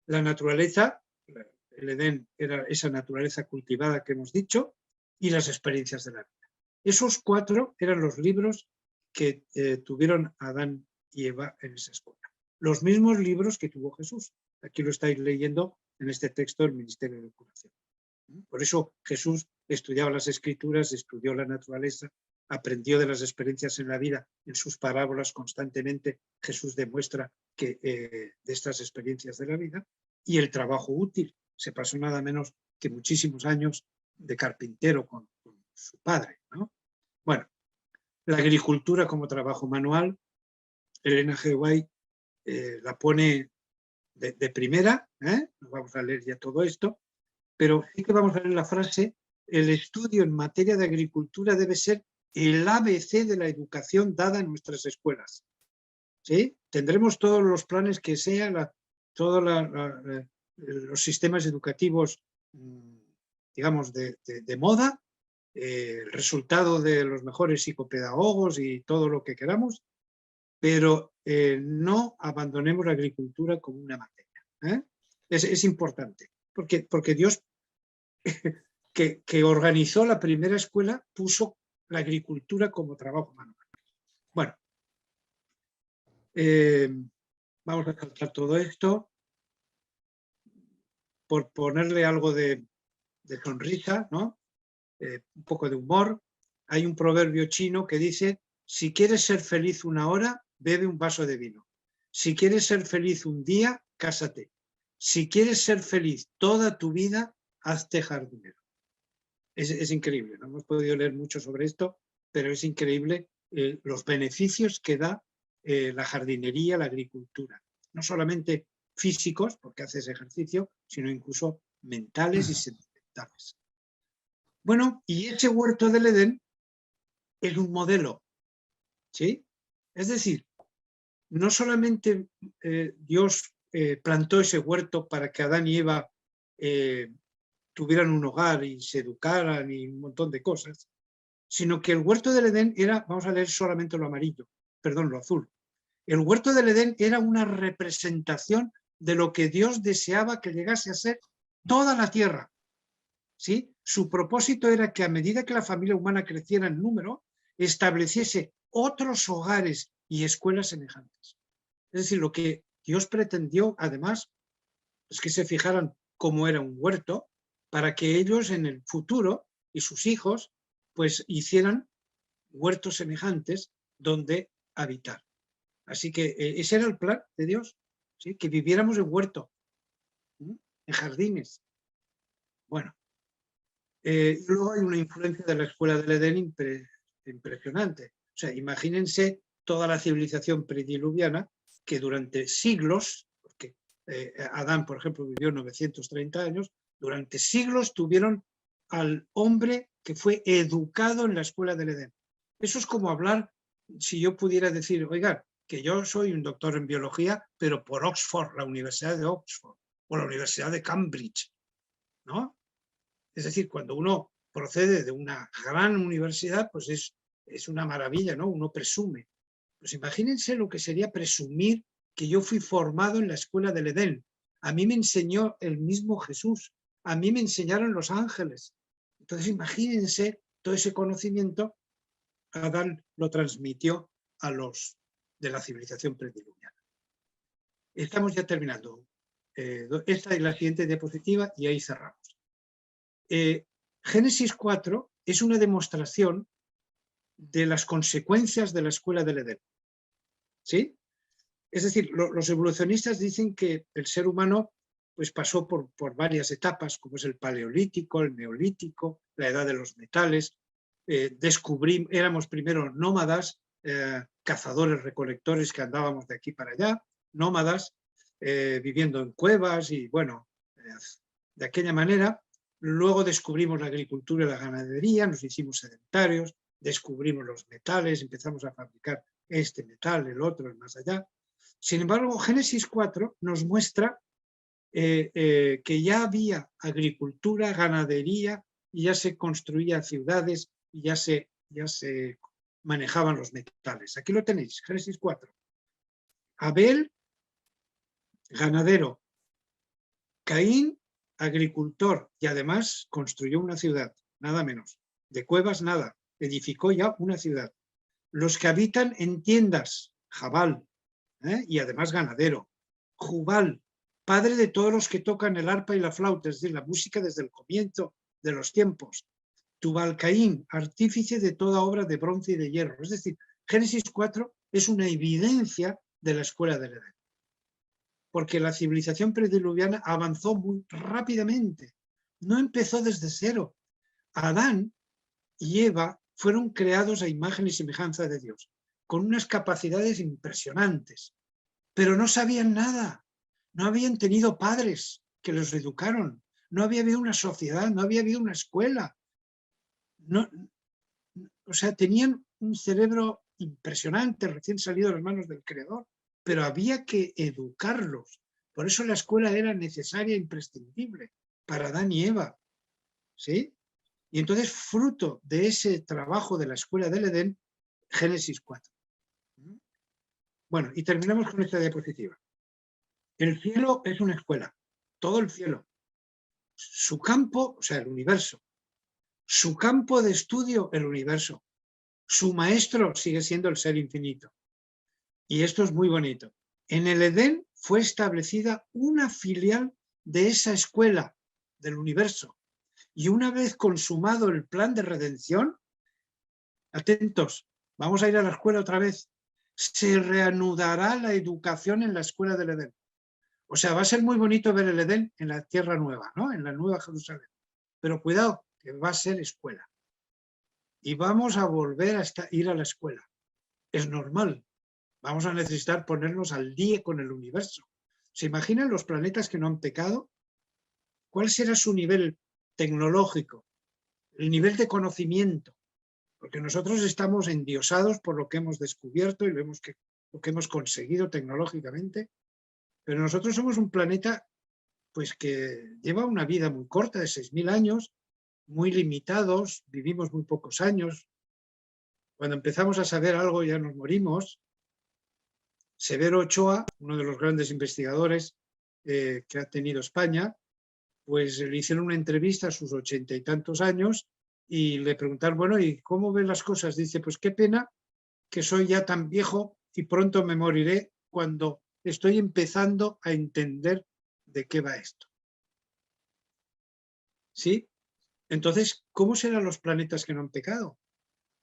la naturaleza, el Edén era esa naturaleza cultivada que hemos dicho, y las experiencias de la vida. Esos 4 eran los libros que tuvieron Adán y Eva en esa escuela. Los mismos libros que tuvo Jesús. Aquí lo estáis leyendo en este texto del Ministerio de Curación. Por eso Jesús estudiaba las escrituras, estudió la naturaleza, aprendió de las experiencias en la vida. En sus parábolas constantemente Jesús demuestra que, de estas experiencias de la vida. Y el trabajo útil. Se pasó nada menos que muchísimos años de carpintero con su padre, ¿no? Bueno, la agricultura como trabajo manual, Elena G. White la pone de primera, no vamos a leer ya todo esto, pero sí que vamos a leer la frase: el estudio en materia de agricultura debe ser el ABC de la educación dada en nuestras escuelas. ¿Sí? Tendremos todos los planes que sean, todos los sistemas educativos, digamos, de moda, el resultado de los mejores psicopedagogos y todo lo que queramos, pero no abandonemos la agricultura como una materia. Es importante, porque Dios, que organizó la primera escuela, puso la agricultura como trabajo manual. Bueno, vamos a saltar todo esto por ponerle algo de sonrisa, ¿no? Un poco de humor. Hay un proverbio chino que dice: si quieres ser feliz una hora, bebe un vaso de vino. Si quieres ser feliz un día, cásate. Si quieres ser feliz toda tu vida, hazte jardinero. Es increíble, no hemos podido leer mucho sobre esto, pero es increíble los beneficios que da la jardinería, la agricultura. No solamente físicos, porque haces ejercicio, sino incluso mentales y sentimentales. Bueno, y ese huerto del Edén es un modelo, ¿sí? Es decir, no solamente Dios plantó ese huerto para que Adán y Eva tuvieran un hogar y se educaran y un montón de cosas, sino que el huerto del Edén era, vamos a leer solamente lo azul. El huerto del Edén era una representación de lo que Dios deseaba que llegase a ser toda la tierra. ¿Sí? Su propósito era que a medida que la familia humana creciera en número, estableciese otros hogares y escuelas semejantes. Es decir, lo que Dios pretendió, además, es que se fijaran cómo era un huerto, para que ellos en el futuro y sus hijos pues hicieran huertos semejantes donde habitar. Así que ese era el plan de Dios, ¿sí? Que viviéramos en huerto, en jardines. Bueno, luego hay una influencia de la escuela del Edén impresionante. O sea, imagínense toda la civilización prediluviana que durante siglos, porque Adán, por ejemplo, vivió 930 años, durante siglos tuvieron al hombre que fue educado en la escuela del Edén. Eso es como hablar, si yo pudiera decir, oigan, que yo soy un doctor en biología, pero por Oxford, la Universidad de Oxford, o la Universidad de Cambridge, ¿no? Es decir, cuando uno procede de una gran universidad, pues es una maravilla, ¿no? Uno presume. Pues imagínense lo que sería presumir que yo fui formado en la escuela del Edén. A mí me enseñó el mismo Jesús, a mí me enseñaron los ángeles. Entonces imagínense todo ese conocimiento, Adán lo transmitió a los de la civilización prediluviana. Estamos ya terminando. Esta es la siguiente diapositiva y ahí cerramos. Génesis 4 es una demostración de las consecuencias de la escuela del Edén. ¿Sí? Es decir, los evolucionistas dicen que el ser humano pues, pasó por varias etapas, como es el paleolítico, el neolítico, la edad de los metales. Éramos primero nómadas, cazadores, recolectores que andábamos de aquí para allá, nómadas, viviendo en cuevas y bueno, de aquella manera. Luego descubrimos la agricultura y la ganadería, nos hicimos sedentarios, descubrimos los metales, empezamos a fabricar este metal, el otro, el más allá. Sin embargo, Génesis 4 nos muestra que ya había agricultura, ganadería, y ya se construían ciudades y ya se manejaban los metales. Aquí lo tenéis, Génesis 4. Abel, ganadero. Caín, agricultor, y además construyó una ciudad, nada menos. De cuevas, nada. Edificó ya una ciudad. Los que habitan en tiendas, Jabal, y además ganadero. Jubal, padre de todos los que tocan el arpa y la flauta, es decir, la música desde el comienzo de los tiempos. Tubal-Caín, artífice de toda obra de bronce y de hierro. Es decir, Génesis 4 es una evidencia de la escuela del Edén. Porque la civilización prediluviana avanzó muy rápidamente. No empezó desde cero. Adán y Eva fueron creados a imagen y semejanza de Dios, con unas capacidades impresionantes, pero no sabían nada. No habían tenido padres que los educaron. No había habido una sociedad, no había habido una escuela. No, o sea, tenían un cerebro impresionante, recién salido de las manos del Creador, pero había que educarlos. Por eso la escuela era necesaria e imprescindible para Adán y Eva. ¿Sí? Y entonces, fruto de ese trabajo de la escuela del Edén, Génesis 4. Bueno, y terminamos con esta diapositiva. El cielo es una escuela, todo el cielo. Su campo, o sea, el universo. Su campo de estudio, el universo. Su maestro sigue siendo el ser infinito. Y esto es muy bonito. En el Edén fue establecida una filial de esa escuela del universo. Y una vez consumado el plan de redención, atentos, vamos a ir a la escuela otra vez, se reanudará la educación en la escuela del Edén. O sea, va a ser muy bonito ver el Edén en la tierra nueva, ¿no? En la nueva Jerusalén. Pero cuidado, que va a ser escuela. Y vamos a volver a ir a la escuela. Es normal. Vamos a necesitar ponernos al día con el universo. ¿Se imaginan los planetas que no han pecado? ¿Cuál será su nivel tecnológico? El nivel de conocimiento. Porque nosotros estamos endiosados por lo que hemos descubierto y lo que hemos conseguido tecnológicamente. Pero nosotros somos un planeta pues, que lleva una vida muy corta, de 6.000 años, muy limitados, vivimos muy pocos años. Cuando empezamos a saber algo ya nos morimos. Severo Ochoa, uno de los grandes investigadores que ha tenido España, pues le hicieron una entrevista a sus 80 y tantos años y le preguntaron, bueno, ¿y cómo ven las cosas? Dice, pues qué pena que soy ya tan viejo y pronto me moriré cuando estoy empezando a entender de qué va esto. ¿Sí? Entonces, ¿cómo serán los planetas que no han pecado?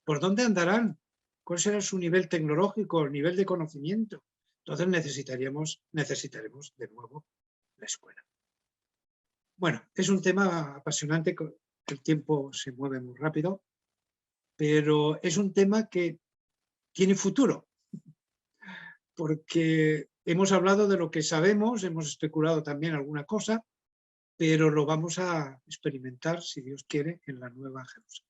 ¿Por dónde andarán? ¿Cuál será su nivel tecnológico, el nivel de conocimiento? Entonces necesitaremos de nuevo la escuela. Bueno, es un tema apasionante, el tiempo se mueve muy rápido, pero es un tema que tiene futuro, porque hemos hablado de lo que sabemos, hemos especulado también alguna cosa, pero lo vamos a experimentar, si Dios quiere, en la Nueva Jerusalén.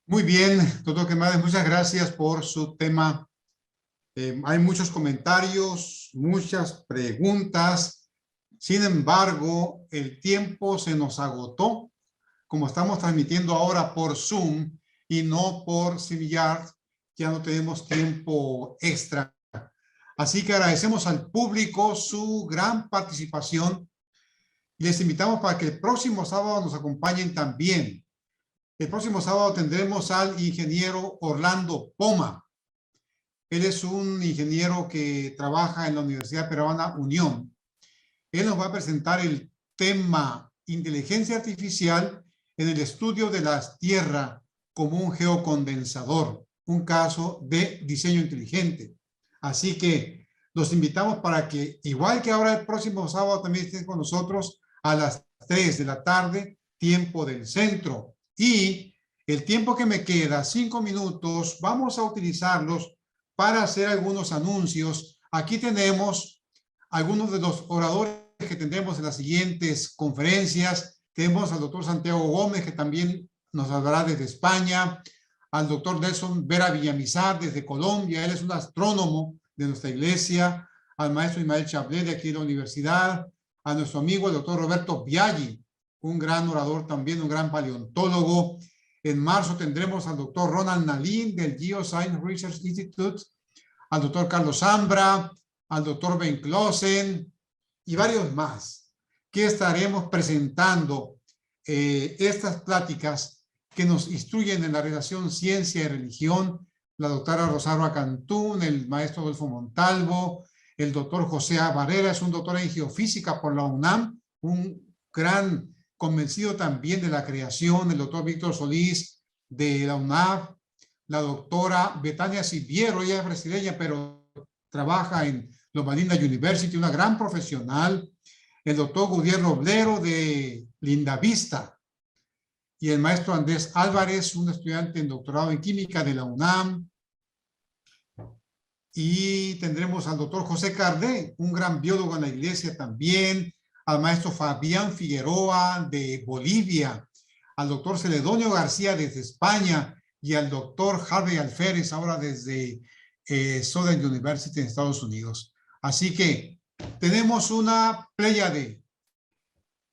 Muy bien, doctor Quemades, muchas gracias por su tema. Hay muchos comentarios, muchas preguntas. Sin embargo, el tiempo se nos agotó. Como estamos transmitiendo ahora por Zoom y no por StreamYard, ya no tenemos tiempo extra. Así que agradecemos al público su gran participación y les invitamos para que el próximo sábado nos acompañen también. El próximo sábado tendremos al ingeniero Orlando Poma. Él es un ingeniero que trabaja en la Universidad Peruana Unión. Él nos va a presentar el tema inteligencia artificial en el estudio de la Tierra como un geocondensador, un caso de diseño inteligente. Así que los invitamos para que, igual que ahora el próximo sábado, también estén con nosotros a las 3 de la tarde, tiempo del centro. Y el tiempo que me queda, 5 minutos, vamos a utilizarlos para hacer algunos anuncios. Aquí tenemos algunos de los oradores que tendremos en las siguientes conferencias. Tenemos al doctor Santiago Gómez, que también nos hablará desde España, al doctor Nelson Vera Villamizar desde Colombia, él es un astrónomo de nuestra iglesia, al maestro Ismael Chablé de aquí de la universidad, a nuestro amigo el doctor Roberto Biaggi, un gran orador también, un gran paleontólogo. En marzo tendremos al doctor Ronald Nalin del Geoscience Research Institute, al doctor Carlos Zambra, al doctor Ben Closen y varios más que estaremos presentando estas pláticas que nos instruyen en la relación ciencia y religión, la doctora Rosario Acantún, el maestro Adolfo Montalvo, el doctor José A. Barrera, es un doctor en geofísica por la UNAM, un gran convencido también de la creación, el doctor Víctor Solís de la UNAV, la doctora Betania Siviero, ella es brasileña, pero trabaja en Loma Linda University, una gran profesional, el doctor Gutiérrez Roblero de Lindavista, y el maestro Andrés Álvarez, un estudiante en doctorado en química de la UNAM. Y tendremos al doctor José Cardé, un gran biólogo en la iglesia también, al maestro Fabián Figueroa de Bolivia, al doctor Celedonio García desde España y al doctor Harvey Alférez ahora desde Southern University en Estados Unidos. Así que tenemos una pléyade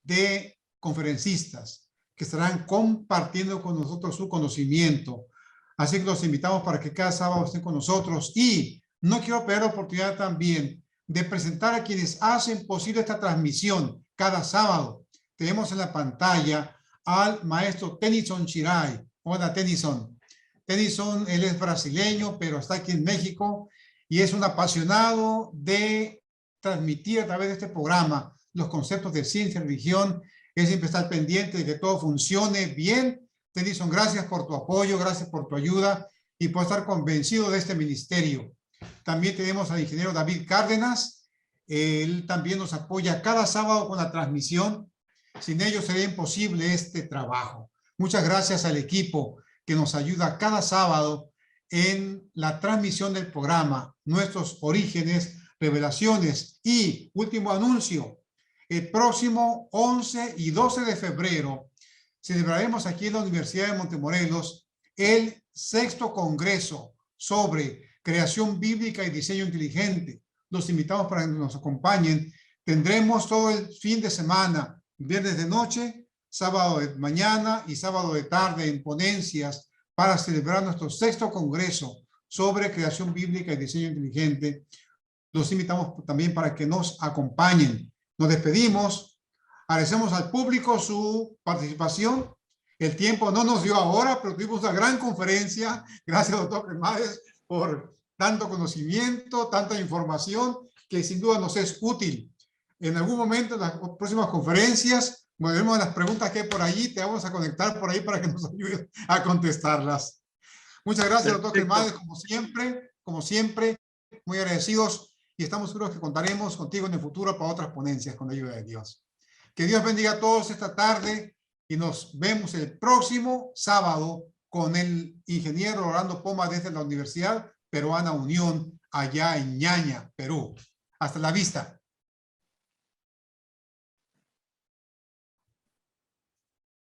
de conferencistas que estarán compartiendo con nosotros su conocimiento. Así que los invitamos para que cada sábado estén con nosotros. Y no quiero perder la oportunidad también de presentar a quienes hacen posible esta transmisión cada sábado. Tenemos en la pantalla al maestro Tennyson Chiray. Hola, Tennyson. Tennyson, él es brasileño, pero está aquí en México y es un apasionado de transmitir a través de este programa los conceptos de ciencia y religión. Es siempre estar pendiente de que todo funcione bien. Tennyson, gracias por tu apoyo, gracias por tu ayuda y por estar convencido de este ministerio. También tenemos al ingeniero David Cárdenas. Él también nos apoya cada sábado con la transmisión. Sin ellos sería imposible este trabajo. Muchas gracias al equipo que nos ayuda cada sábado en la transmisión del programa, nuestros orígenes, revelaciones. Y último anuncio, el próximo 11 y 12 de febrero celebraremos aquí en la Universidad de Montemorelos el 6º Congreso sobre Creación Bíblica y Diseño Inteligente. Los invitamos para que nos acompañen. Tendremos todo el fin de semana, viernes de noche, sábado de mañana y sábado de tarde en ponencias para celebrar nuestro 6º Congreso sobre Creación Bíblica y Diseño Inteligente. Los invitamos también para que nos acompañen. Nos despedimos. Agradecemos al público su participación. El tiempo no nos dio ahora, pero tuvimos una gran conferencia. Gracias, doctor Cremades, por tanto conocimiento, tanta información que sin duda nos es útil. En algún momento, en las próximas conferencias, volveremos a las preguntas que hay por allí. Te vamos a conectar por ahí para que nos ayudes a contestarlas. Muchas gracias, doctor Cremades, como siempre, muy agradecidos y estamos seguros que contaremos contigo en el futuro para otras ponencias con la ayuda de Dios. Que Dios bendiga a todos esta tarde y nos vemos el próximo sábado con el ingeniero Orlando Poma desde la Universidad Peruana Unión allá en Ñaña, Perú. Hasta la vista.